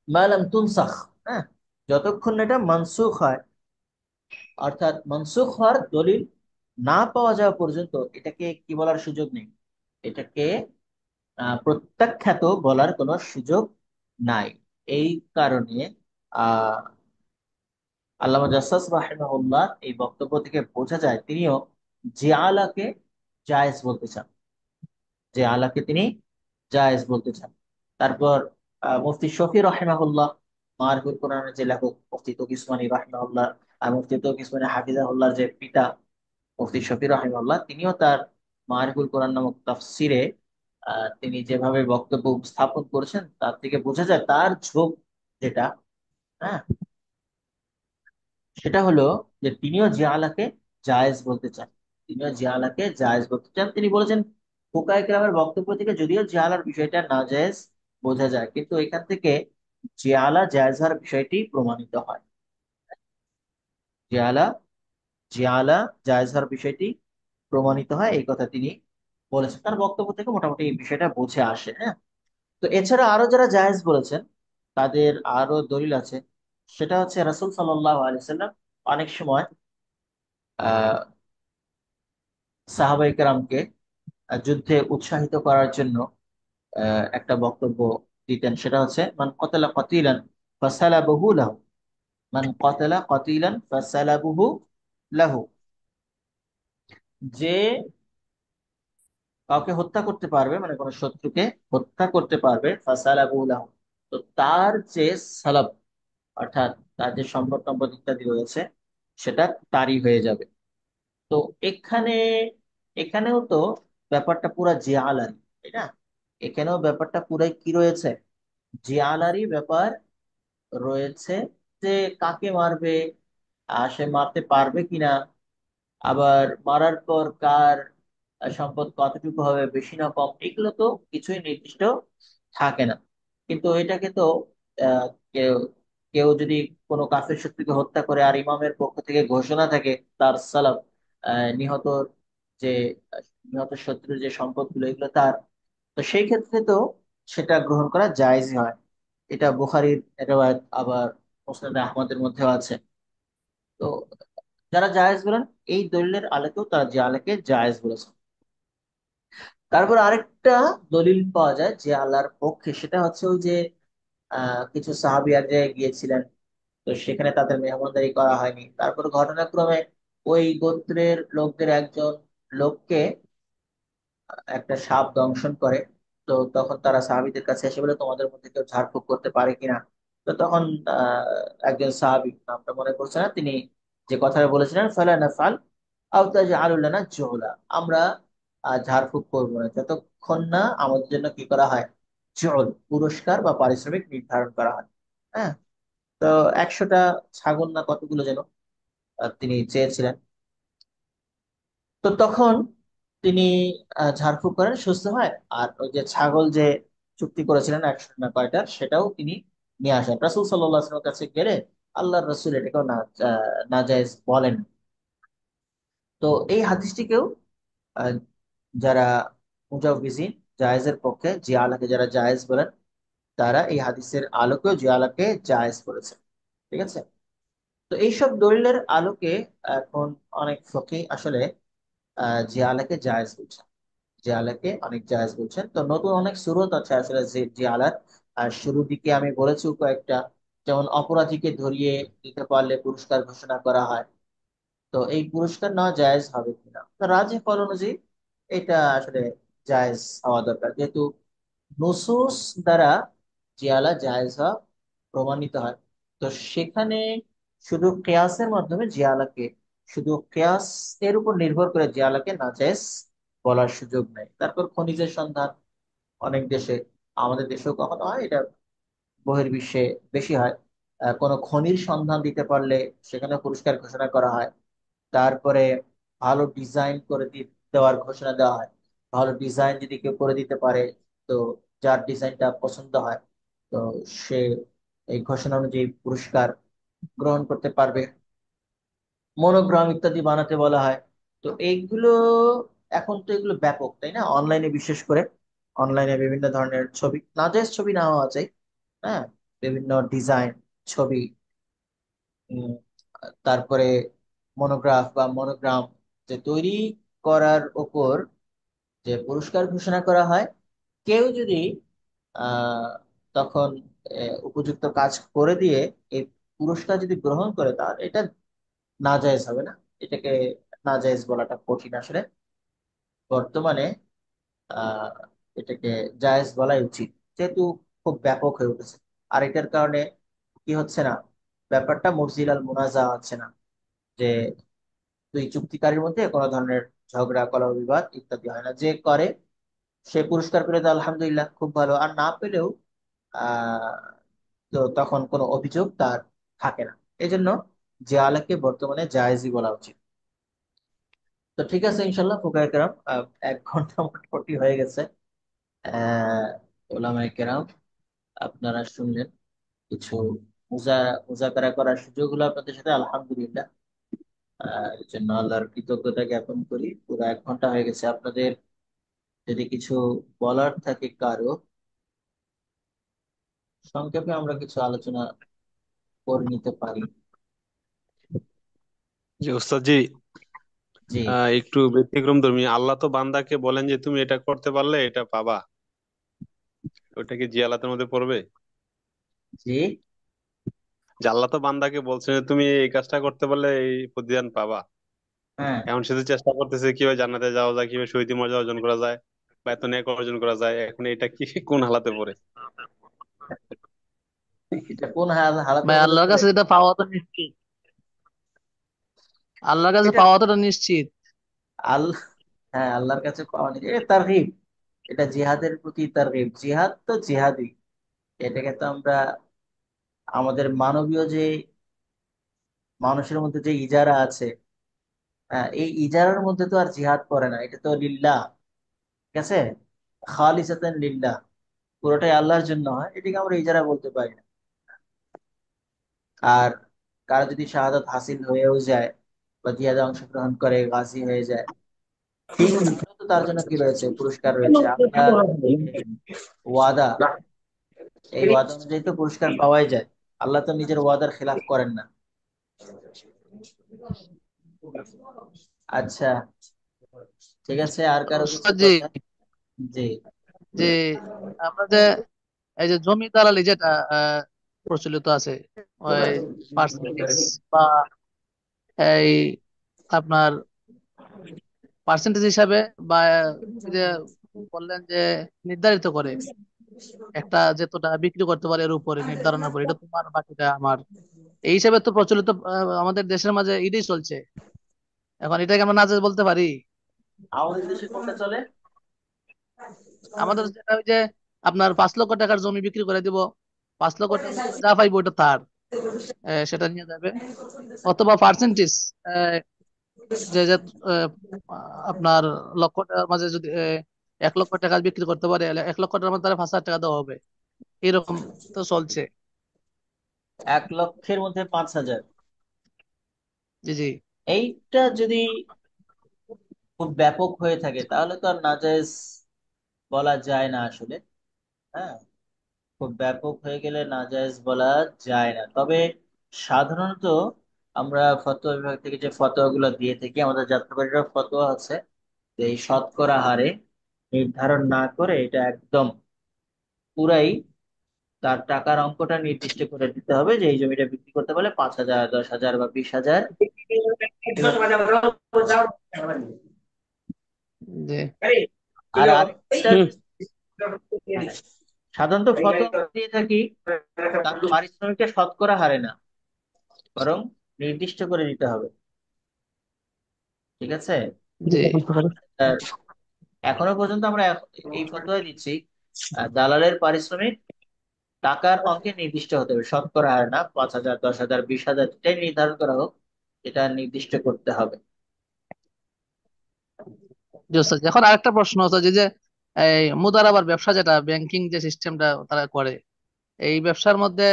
মালাম তুনসাখ, হ্যাঁ, যতক্ষণ না এটা মনসুখ হয়, অর্থাৎ মনসুখ হওয়ার দলিল না পাওয়া যাওয়া পর্যন্ত এটাকে কি বলার সুযোগ নেই, এটাকে প্রত্যাখ্যাত বলার কোনো সুযোগ নাই। এই কারণে আহ আল্লামা জাসসাস রাহিমাহুল্লাহ এই বক্তব্য থেকে বোঝা যায় তিনিও জিআলাকে জায়েজ বলতে চান, জিআলাকে তিনি জায়েজ বলতে চান। তারপর মুফতি শফি রাহিমাহুল্লাহ, মারহুল কোরআনের যে লেখক মুফতি তকি উসমানী রাহিমাহুল্লাহ, আর মুফতি তকি উসমানী হাফিজাহুল্লাহর যে পিতা মুফতি শফি রাহিমাহুল্লাহ, তিনিও তার মারহুল কোরআন নামক তাফসিরে তিনি যেভাবে বক্তব্য উপস্থাপন করেছেন তার থেকে বোঝা যায় তার ঝোঁক যেটা, হ্যাঁ, সেটা হলো যে তিনিও জিয়ালাকে জায়েজ বলতে চান। তিনিও জিয়ালাকে জায়েজ বলতে চান। তিনি বলেছেন ফুকায়ে কেরামের বক্তব্য থেকে যদিও জিয়ালার বিষয়টা নাজায়েজ বোঝা যায়, কিন্তু এখান থেকে জিয়ালা জায়েজ হওয়ার বিষয়টি প্রমাণিত হয়। জিয়ালা জিয়ালা জায়েজ হওয়ার বিষয়টি প্রমাণিত হয়, এই কথা তিনি বলেছেন। তার বক্তব্য থেকে মোটামুটি এই বিষয়টা বুঝে আসে, হ্যাঁ। তো এছাড়া আরো যারা জায়েজ বলেছেন তাদের আরো দলিল আছে। সেটা হচ্ছে রাসূল সাল্লাল্লাহু আলাইহি সাল্লাম অনেক সময় সাহাবাই কেরামকে যুদ্ধে উৎসাহিত করার জন্য একটা বক্তব্য দিতেন। সেটা হচ্ছে মান কতালা কতিলান ফাসালাবুহু লাহু, মান কতালা কতিলান ফাসালাবুহু লাহু, যে কাউকে হত্যা করতে পারবে, মানে কোনো শত্রুকে হত্যা করতে পারবে, ফাসালাবুহু লাহু, তো তার যে সালাব, অর্থাৎ তার যে সম্পদ সম্পদ ইত্যাদি রয়েছে সেটা তারই হয়ে যাবে। তো এখানে এখানেও তো ব্যাপারটা পুরা জিয়ালারি, তাই না? এখানেও ব্যাপারটা পুরাই কি রয়েছে, জিয়ালারি ব্যাপার রয়েছে, যে কাকে মারবে, সে মারতে পারবে কিনা, আবার মারার পর কার সম্পদ কতটুকু হবে, বেশি না কম, এগুলো তো কিছুই নির্দিষ্ট থাকে না। কিন্তু এটাকে তো আহ, কেউ কেউ যদি কোনো কাফের শত্রুকে হত্যা করে আর ইমামের পক্ষ থেকে ঘোষণা থাকে তার সালাব, নিহত যে নিহত শত্রুর যে সম্পদগুলো এগুলো তার, তো সেই ক্ষেত্রে তো সেটা গ্রহণ করা জায়েজই হয়। এটা বুখারীর রেওয়ায়াত, আবার মুসনাদে আহমদের মধ্যেও আছে। তো যারা জায়েজ বলেন এই দলিলের আলোকেও তারা যে আলোকে জায়েজ বলেছেন। তারপর আরেকটা দলিল পাওয়া যায় যে আল্লাহর পক্ষে, সেটা হচ্ছে ওই যে কিছু সাহাবী এক জায়গায় গিয়েছিলেন, তো সেখানে তাদের মেহমানদারি করা হয়নি। তারপর ঘটনাক্রমে ওই গোত্রের লোকদের একজন লোককে একটা সাপ দংশন করে। তো তখন তারা সাহাবীদের কাছে এসে বলে তোমাদের মধ্যে কেউ ঝাড়ফুঁক করতে পারে কিনা। তো তখন একজন সাহাবী, নামটা মনে পড়ছে না, তিনি যে কথাটা বলেছিলেন ফালা নাফআল আও তাজআলু লানা জুলা, আমরা ঝাড়ফুঁক করবো না যতক্ষণ না আমাদের জন্য কি করা হয়, জুল, পুরস্কার বা পারিশ্রমিক নির্ধারণ করা হয়। হ্যাঁ। তো 100টা ছাগল না কতগুলো যেন তিনি চেয়েছিলেন। তো তখন তিনি ঝাড়ফুঁক করেন, সুস্থ হয়। আর ওই যে ছাগল যে চুক্তি করেছিলেন 100 না কয়টা, সেটাও তিনি নিয়ে আসেন রাসূল সাল্লাল্লাহু আলাইহি ওয়াসাল্লামের কাছে গেলে আল্লাহর রাসূল এটাকেও না নাজায়েজ বলেন। তো এই হাদিসটিকেও আহ, যারা মুজাওয়িজিন, জায়েজের পক্ষে, জিয়ালাকে যারা জায়েজ বলেন, তারা এই হাদিসের আলোকেও জিয়ালাকে জায়েজ করেছে। ঠিক আছে। তো এইসব দলিলের আলোকে এখন অনেক ফকিহ আসলে জিয়ালাকে জায়েজ বলছে, যে আলাকে অনেক জায়েজ বলছেন। তো নতুন অনেক সুরত আছে আসলে যে আলার। আর শুরুর দিকে আমি বলেছি কয়েকটা, যেমন অপরাধীকে ধরিয়ে দিতে পারলে পুরস্কার ঘোষণা করা হয়। তো এই পুরস্কার না জায়েজ হবে কিনা, তো রাজে ফল অনুযায়ী এটা আসলে জায়েজ হওয়া দরকার, যেহেতু নুসুস দ্বারা জিয়ালা জায়েজ হওয়া প্রমাণিত হয়। তো সেখানে শুধু কেয়াসের মাধ্যমে জিয়ালাকে, শুধু কেয়াস এর উপর নির্ভর করে জিয়ালাকে নাজায়েজ বলার সুযোগ নেই। তারপর খনিজের সন্ধান অনেক দেশে, আমাদের দেশেও কখনো হয়, এটা বহির্বিশ্বে বেশি হয়। কোনো খনির সন্ধান দিতে পারলে সেখানে পুরস্কার ঘোষণা করা হয়। তারপরে ভালো ডিজাইন করে দেওয়ার ঘোষণা দেওয়া হয়। ভালো ডিজাইন যদি কেউ করে দিতে পারে, তো যার ডিজাইনটা পছন্দ হয়, তো সে এই ঘোষণা অনুযায়ী পুরস্কার গ্রহণ করতে পারবে। মনোগ্রাম ইত্যাদি বানাতে বলা হয়। তো এইগুলো এখন তো এগুলো ব্যাপক, তাই না? অনলাইনে বিশেষ করে অনলাইনে বিভিন্ন ধরনের ছবি, নাজায়েজ ছবি না হওয়া যায়, হ্যাঁ, বিভিন্ন ডিজাইন ছবি, উম, তারপরে মনোগ্রাফ বা মনোগ্রাম যে তৈরি করার ওপর যে পুরস্কার ঘোষণা করা হয়। কেউ যদি আহ তখন উপযুক্ত কাজ করে দিয়ে এই পুরস্কার যদি গ্রহণ করে, তাহলে এটা নাজায়েজ হবে না। এটাকে নাজায়েজ বলাটা কঠিন আসলে। বর্তমানে আহ এটাকে জায়েজ বলাই উচিত, যেহেতু খুব ব্যাপক হয়ে উঠেছে। আর এটার কারণে কি হচ্ছে না, ব্যাপারটা মর্জিল আল মুনাজা হচ্ছে না, যে দুই চুক্তিকারীর মধ্যে কোনো ধরনের ঝগড়া কলহ বিবাদ ইত্যাদি হয় না। যে করে সে পুরস্কার পেলে তো আলহামদুলিল্লাহ, খুব ভালো। আর না পেলেও আহ তো তখন কোনো অভিযোগ তার থাকে না। এই জন্য জায়ালাকে বর্তমানে জায়েজই বলা উচিত। তো ঠিক আছে, ইনশাল্লাহ ফুকায়ে কেরাম, 1 ঘন্টা মোটামুটি হয়ে গেছে। আহ ওলামায়ে কেরাম, আপনারা শুনলেন কিছু মুজা মুজাকারা করার সুযোগ হলো আপনাদের সাথে, আলহামদুলিল্লাহ। এর জন্য আল্লাহর কৃতজ্ঞতা জ্ঞাপন করি। পুরো 1 ঘন্টা হয়ে গেছে। আপনাদের যদি কিছু বলার থাকে কারো, সংক্ষেপে আমরা কিছু আলোচনা করে নিতে পারি। জি ওস্তাদ জি, জি। একটু ব্যতিক্রম ধর্মী। আল্লাহ তো বান্দাকে বলেন যে তুমি এটা করতে পারলে এটা পাবা, ওটা কি জিয়ালাতের মধ্যে পড়বে? জি। যে আল্লাহ তো বান্দাকে বলছেন যে তুমি এই কাজটা করতে পারলে এই প্রতিদান পাবা। হ্যাঁ, এখন সে তো চেষ্টা করতেছে কিভাবে জান্নাতে যাওয়া যায়, কিভাবে শহীদ মর্যাদা অর্জন করা যায়, বা এত নেক অর্জন করা যায়। এখন এটা কি কোন হালাতে পড়ে? এটা কোন হালাতের ভাই মধ্যে আল্লাহর পড়ে? কাছে যেটা পাওয়া তো নিশ্চিত, আল্লাহর কাছে এটা পাওয়া তো এটা নিশ্চিত। আল্লাহ, হ্যাঁ, আল্লাহর কাছে পাওয়া নিয়ে এটা তারগিব। এটা জিহাদের প্রতি তারগিব। জিহাদ তো জিহাদি, এটাকে তো আমরা আমাদের মানবীয় যে মানুষের মধ্যে যে ইজারা আছে, এই ইজারার মধ্যে তো আর জিহাদ পড়ে না। এটা তো লিল্লাহ, ঠিক আছে, খালিসাতান লিল্লাহ, পুরোটাই আল্লাহর জন্য হয়। এটাকে আমরা ইজারা বলতে পারি না। আর কারো যদি শাহাদাত হাসিল হয়েও যায় বা জিহাদে অংশগ্রহণ করে গাজী হয়ে যায়, তাহলেও তো তার জন্য কি রয়েছে, পুরস্কার রয়েছে। আল্লাহর যে ওয়াদা, এই ওয়াদা অনুযায়ী তো পুরস্কার পাওয়াই যায়। আল্লাহ তো নিজের ওয়াদার খেলাফ করেন না। আচ্ছা, ঠিক আছে, আর কারো কিছু উস্তাদ জি, কথা? জি। যে আমরা যে এই যে জমি দালালি যেটা প্রচলিত আছে, ওই পার্সেন্টেজ বা এই আপনার পার্সেন্টেজ হিসাবে, বা এই যে বললেন যে নির্ধারিত করে একটা যেতটা বিক্রি করতে পারে এর উপরে নির্ধারণের উপরে, এটা তোমার বাকিটা আমার, এই হিসাবে তো প্রচলিত আমাদের দেশের মাঝে এটাই চলছে। এখন এটাকে আমরা নাজায়েজ বলতে পারি? আমাদের দেশে কোনটা চলে? আমাদের যেটা ওই যে আপনার 5 লক্ষ টাকার জমি বিক্রি করে দিব, 5 লক্ষ টাকার উপরে যা পাইবো ওটা তার, সেটা নিয়ে যাবে। অথবা পার্সেন্টেজ, যে যে আহ, আপনার লক্ষ টাকার মাঝে যদি 1 লক্ষ টাকা বিক্রি করতে পারে, 1 লক্ষ টাকার মধ্যে তারা 5,000 টাকা দেওয়া হবে, এরকম তো চলছে। 1 লক্ষের মধ্যে 5,000? জি জি। এইটা যদি খুব ব্যাপক হয়ে থাকে, তাহলে তো আর নাজায়েজ বলা যায় না আসলে। হ্যাঁ, খুব ব্যাপক হয়ে গেলে নাজায়েজ বলা যায় না। তবে সাধারণত আমরা ফতোয়া বিভাগ থেকে যে ফতোয়াগুলো দিয়ে থাকি, আমাদের যাত্রাবাড়ির ফতোয়া আছে যে এই শতকরা হারে নির্ধারণ না করে এটা একদম পুরাই তার টাকার অঙ্কটা নির্দিষ্ট করে দিতে হবে, যে এই জমিটা বিক্রি করতে পারলে 5,000, 10,000 বা 20,000 এভাবে। জি। আর আরেকটা, হুম। হ্যাঁ, সাধারণত ফতোয়া আমরা দিয়ে থাকি তার পারিশ্রমিকটা শতকরা হারে না, বরং নির্দিষ্ট করে দিতে হবে। ঠিক আছে? জি, বুঝতে পারি। আর এখনো পর্যন্ত আমরা এই ফতোয়া দিচ্ছি, দালালের পারিশ্রমিক টাকার অঙ্কে নির্দিষ্ট হতে হবে, শতকরা হারে না। 5,000, 10,000, 20,000, যেটাই নির্ধারণ করা হোক, এটা নির্দিষ্ট করতে হবে। জি ওস্তাদ, এখন আরেকটা প্রশ্ন হচ্ছে যে যে এই মুদারাবার ব্যবসা, যেটা ব্যাংকিং যে সিস্টেমটা তারা করে, এই ব্যবসার মধ্যে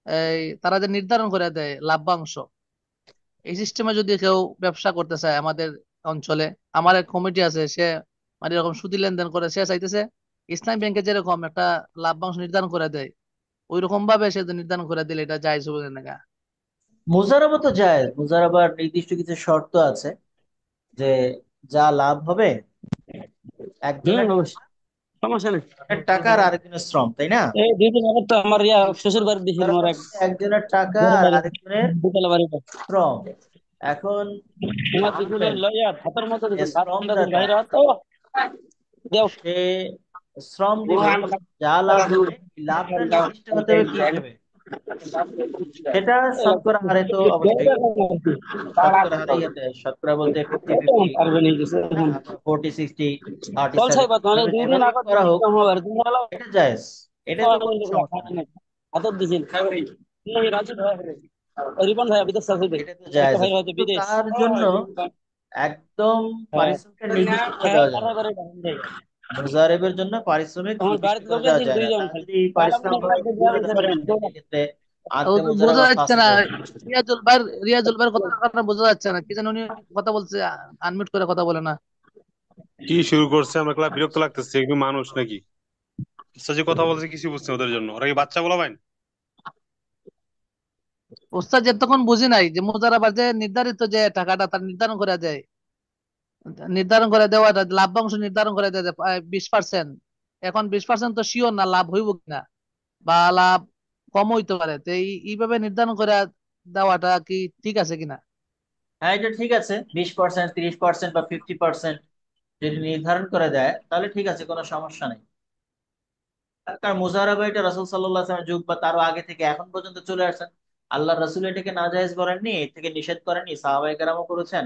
এই তারা যে নির্ধারণ করে দেয় লাভ্যাংশ, এই সিস্টেমে যদি কেউ ব্যবসা করতে চায় আমাদের অঞ্চলে, আমার এক কমিটি আছে, সে মানে এরকম সুদি লেনদেন করে, সে চাইতেছে ইসলামী ব্যাংকে যেরকম একটা লাভ্যাংশ নির্ধারণ করে দেয়, ওই রকম ভাবে সে যদি নির্ধারণ করে দিলে এটা জায়েজ হবে না? মুজারাবা তো যায়, মুজারাবার নির্দিষ্ট কিছু শর্ত আছে যে যা লাভ হবে একজনের অবশ্যই সমস্যা নেই। টাকা আর আরেকজনের শ্রম, তাই না? এই 2 দিন আগে তো আমার শ্বশুর বাড়ি দিয়েছিল আমার মুজারাবা এক হচ্ছে একজনের টাকা বড় আর ভাই, আরেকজনের বিকেলে বাড়িতে শ্রম। এখন তোমার দিছিল ভাববেন লইয়া হাতের মতো যে দিছিল, ভাত ঠান্ডা দিন শ্রমদাতা বাইরে তো দেও। সে শ্রম দিবে, যা লাভ হবে এই লাভটা নির্দিষ্ট হতে হবে কি হিসেবে, সেটা শতকরা হারে তো অবশ্যই শতকরা হারে ইয়েতে, শতকরা বলতে 50-50, পারবে নিয়ে গেছে এখন 40-60, থার্টি চল ছাই সেভেন্টি, বাত মানে এভাবে 2 দিন এভাবেই আগে করা হোক, আমার দিন হলো এটা জায়েজ, এটা তো কোনো সমস্যা নেই, হাতত দিছিল नहीं राजू भाई रिबन भाई अभी तक सब दे এটা তো एक জায়েজ भाई আছে, होते কিন্তু विदेश তার জন্য একদম হ্যাঁ পারিশ্রমিকটা নির্দিষ্ট করে দেওয়া যাবে বারে না। বারে ডাউন যায়। মুজারেবের জন্য পারিশ্রমিক আমার নির্দিষ্ট বাড়িতে করে লোক দেওয়া আছে যায় না, 2 জন তার খালি যদি তাহলে আপনি পারিশ্রমিক ভাবে কালকে বেশি যাবে হতে পারে ধরেন সেক্ষেত্রে ও আদতে তো বোঝা মুজারাবা যাচ্ছে ফাসিদ না, হবে। রিয়াজুল ভাইয়ের কথা কারণে বোঝা যাচ্ছে না, কি যেন উনি কথা বলছে, আনমিউট করে কথা বলে না। কি শুরু করছে? আমার ক্লাস বিরক্ত লাগতেছে, কি মানুষ নাকি? যে কথা বলছে কিছু বুঝছে ওদের জন্য, ওরা কি বাচ্চা বলা ভাই? ওস্তাদ যতক্ষণ বুঝি নাই যে মুজারাবার যে নির্ধারিত যে টাকাটা তার নির্ধারণ করে দেওয়াটা, লাভ্যাংশ নির্ধারণ করে দেয় যে 20%, এখন 20% তো শিওর না লাভ হইব কিনা, বা লাভ কম হইতে পারে, তো এইভাবে নির্ধারণ করে দেওয়াটা কি ঠিক আছে কিনা? হ্যাঁ, এটা ঠিক আছে, 20%, 30% বা 50% যদি নির্ধারণ করে দেয় তাহলে ঠিক আছে, কোনো সমস্যা নেই। কারণ মুজাহারাবা এটা রাসূল সাল্লাল্লাহু আলাইহি ওয়াসাল্লামের যুগ বা তারও আগে থেকে এখন পর্যন্ত চলে আসছেন। আল্লাহ রাসূল এটাকে নাজায়েজ বলেননি, এর থেকে নিষেধ করেননি, সাহাবায়ে কেরামও করেছেন,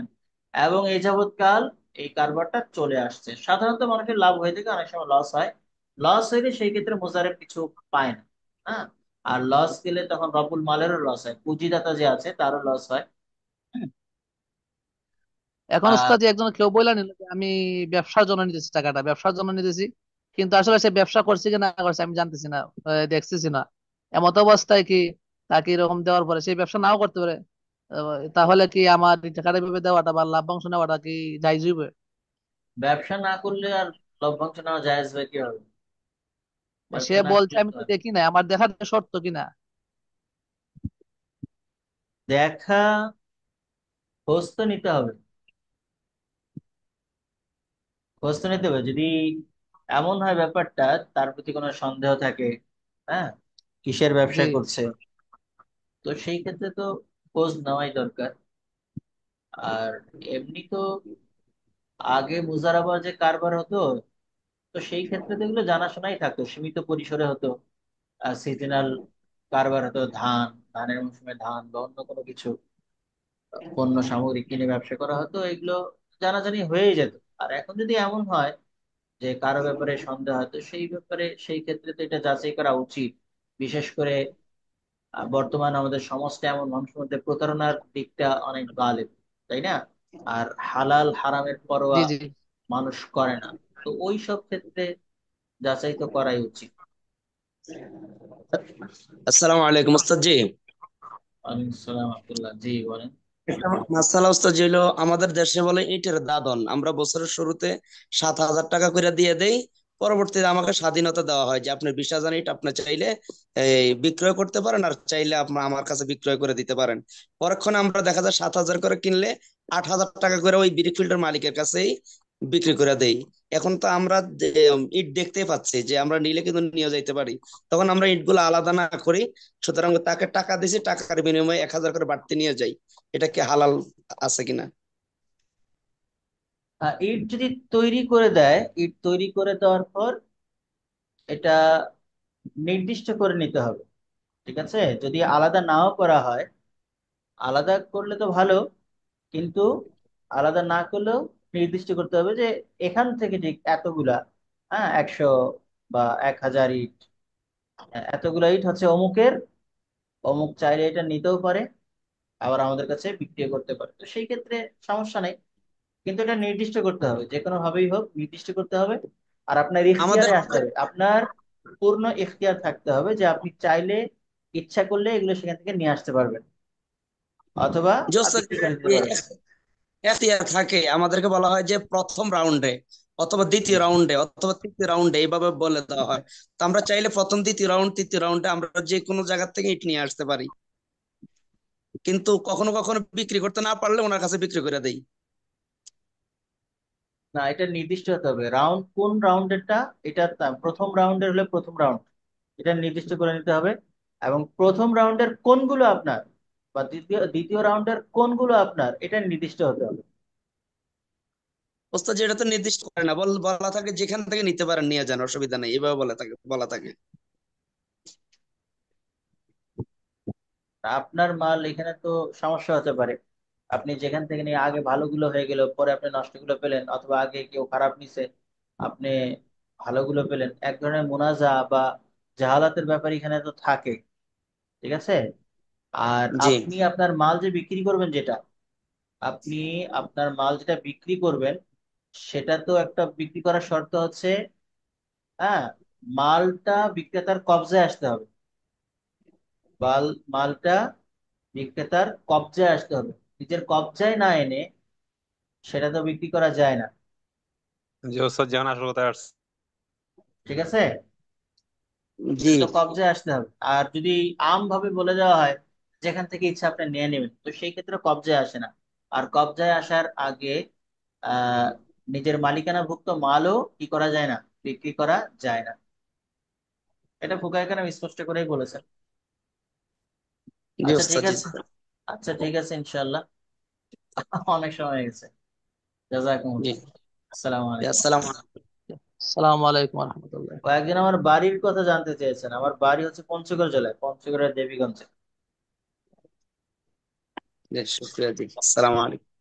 এবং এই যাবৎকাল এই কারবারটা চলে আসছে। সাধারণত মানুষের লাভ হয়ে থেকে অনেক সময় লস হয়, লস হইলে সেই ক্ষেত্রে মুজারেব কিছু পায় না। হ্যাঁ, আর লস গেলে তখন রব্বুল মালেরও লস হয়, পুঁজিদাতা যে আছে তারও লস হয়। হুম, এখন আর উস্তাদ একজন কেউ বলে নিল যে আমি ব্যবসার জন্য নিতেছি, টাকাটা ব্যবসার জন্য নিতেছি, কিন্তু আসলে সে ব্যবসা করছে কি না করছে আমি জানতেছি না, দেখতেছি না, এমত অবস্থায় কি তাকে এরকম দেওয়ার পরে সেই ব্যবসা নাও করতে পারে, তাহলে কি আমার এই টাকাটা ভেবে দেওয়াটা বা লাভ্যাংশ নেওয়াটা কি জায়েজ হইবে? ব্যবসা না করলে আর লভ্যাংশ নেওয়া জায়েজ হয় কিভাবে? সে ব্যবসা না বলছে করলে আমি তো তো আর দেখি না, আমার দেখার শর্ত কিনা। দেখা, খোঁজ তো নিতে হবে, খোঁজ তো নিতে হবে। যদি এমন হয় ব্যাপারটা, তার প্রতি কোনো সন্দেহ থাকে, হ্যাঁ, কিসের জি ব্যবসা করছে, তো সেই ক্ষেত্রে তো খোঁজ নেওয়াই দরকার। আর এমনি তো আগে মুজারাবার যে কারবার হতো, তো সেই ক্ষেত্রে তো এগুলো জানাশোনাই থাকতো, সীমিত পরিসরে হতো। সিজনাল কারবার হতো, ধানের মৌসুমে ধান বা অন্য কোনো কিছু পণ্য সামগ্রী কিনে ব্যবসা করা হতো, এগুলো জানাজানি হয়েই যেত। আর এখন যদি এমন হয় যে কারো ব্যাপারে সন্দেহ হয়, তো সেই ব্যাপারে সেই ক্ষেত্রে তো এটা যাচাই করা উচিত। বিশেষ করে বর্তমান আমাদের সমাজটা এমন, মানুষের মধ্যে প্রতারণার দিকটা অনেক গালেব, তাই না? আর হালাল হারামের জি পরোয়া জি। মানুষ করে না, তো ওই সব ক্ষেত্রে যাচাই তো করাই উচিত। আসসালামু আলাইকুম ওস্তাদ জি। ওয়ালাইকুম আসসালাম, আব্দুল্লাহ জি বলেন। মাসালা ওস্তাদ জি, হলো আমাদের দেশে বলে ইটের দাদন, আমরা বছরের শুরুতে 7,000 টাকা করে দিয়ে দেই। পরবর্তীতে আমাকে স্বাধীনতা দেওয়া হয় যে আপনি 20,000 ইট আপনি চাইলে এই বিক্রয় করতে পারেন, আর চাইলে আপনার আমার কাছে বিক্রয় করে দিতে পারেন। পরক্ষণে আমরা দেখা যায় 7,000 করে কিনলে 8,000 টাকা করে ওই ব্রিক ফিল্ডের মালিকের কাছেই বিক্রি করে দেই। এখন তো আমরা ইট দেখতেই পাচ্ছি যে আমরা নিলে কিন্তু নিয়ে যাইতে পারি। তখন আমরা ইটগুলো আলাদা না করি, সুতরাং তাকে টাকা দিছি, টাকার বিনিময়ে 1,000 করে বাড়তি নিয়ে যাই। এটা কি হালাল আছে কিনা? ইট যদি তৈরি করে দেয়, ইট তৈরি করে দেওয়ার পর এটা নির্দিষ্ট করে নিতে হবে, ঠিক আছে? যদি আলাদা নাও করা হয়, আলাদা করলে তো ভালো, কিন্তু আলাদা না করলেও নির্দিষ্ট করতে হবে যে এখান থেকে ঠিক এতগুলা, হ্যাঁ, 100 বা 1,000 ইট, এতগুলা ইট হচ্ছে অমুকের, অমুক চাইলে এটা নিতেও পারে, আবার আমাদের কাছে বিক্রি করতে পারে, তো সেই ক্ষেত্রে সমস্যা নেই। কিন্তু এটা নির্দিষ্ট করতে হবে, যে কোনো ভাবেই হোক নির্দিষ্ট করতে হবে। আর আপনার আমাদের ইখতিয়ারে আসতে হবে, আপনার পূর্ণ ইখতিয়ার থাকতে হবে যে আপনি চাইলে, ইচ্ছা করলে এগুলো সেখান থেকে নিয়ে আসতে পারবেন, অথবা যে ওস্তাদ, বিক্রি করে দিতে যে পারবেন। এখতিয়ার থাকে, আমাদেরকে বলা হয় যে প্রথম রাউন্ডে অথবা দ্বিতীয় রাউন্ডে অথবা তৃতীয় রাউন্ডে এইভাবে বলে দেওয়া হয়। তো আমরা চাইলে প্রথম দ্বিতীয় রাউন্ড তৃতীয় রাউন্ডে আমরা যে কোনো জায়গা থেকে ইট নিয়ে আসতে পারি, কিন্তু কখনো কখনো বিক্রি করতে না পারলে ওনার কাছে বিক্রি করে দেই। না, এটা নির্দিষ্ট হতে হবে রাউন্ড কোন রাউন্ডেরটা। এটা প্রথম রাউন্ডের হলে প্রথম রাউন্ড, এটা নির্দিষ্ট করে নিতে হবে। এবং প্রথম রাউন্ডের কোনগুলো আপনার, বা দ্বিতীয় দ্বিতীয় রাউন্ডের কোনগুলো আপনার, এটা নির্দিষ্ট হতে হবে। ওস্তাদ যেটা তো নির্দিষ্ট করে না, বলা থাকে যেখান থেকে নিতে পারেন নিয়ে যান, অসুবিধা নেই, এভাবে বলা থাকে। আপনার মাল এখানে তো সমস্যা হতে পারে। আপনি যেখান থেকে নিয়ে আগে ভালোগুলো হয়ে গেল, পরে আপনি নষ্টগুলো পেলেন, অথবা আগে কেউ খারাপ নিছে, আপনি ভালোগুলো পেলেন। এক ধরনের মুনাজা বা জাহালাতের ব্যাপার এখানে তো থাকে। ঠিক আছে। আর জি আপনি আপনার মাল যে বিক্রি করবেন, যেটা আপনি আপনার মাল যেটা বিক্রি করবেন, সেটা তো একটা বিক্রি করার শর্ত হচ্ছে, হ্যাঁ, মালটা বিক্রেতার কবজায় আসতে হবে। মাল মালটা বিক্রেতার কবজায় আসতে হবে। নিজের কবজায় না এনে সেটা তো বিক্রি করা যায় না। যে ওস্তাদ যেমন আসল কথা আসছে। ঠিক আছে। জি এটা তো কবজায় আসতে হবে। আর যদি আম ভাবে বলে দেওয়া হয় যেখান থেকে ইচ্ছা আপনি নিয়ে নেবেন, তো সেই ক্ষেত্রে কবজায় আসে না। আর কবজায় আসার আগে আহ নিজের মালিকানাভুক্ত মালও কি করা যায় না, বিক্রি করা যায় না। এটা ফুকায় কেন স্পষ্ট করেই বলেছেন। জি আচ্ছা ঠিক ওস্তাদ, জি আছে। আচ্ছা ঠিক আছে, ইনশাল্লাহ। অনেক সময় হয়ে গেছে। জি। জাযাকুমুল্লাহ। আসসালামু আলাইকুম। আসসালাম। আসসালামু আলাইকুম রহমতুল্লাহ। কয়েকজন আমার বাড়ির কথা জানতে চেয়েছেন। আমার বাড়ি হচ্ছে পঞ্চগড় জেলায়, পঞ্চগড়ের দেবীগঞ্জে। শুক্রিয়া জি, আসসালামু আলাইকুম।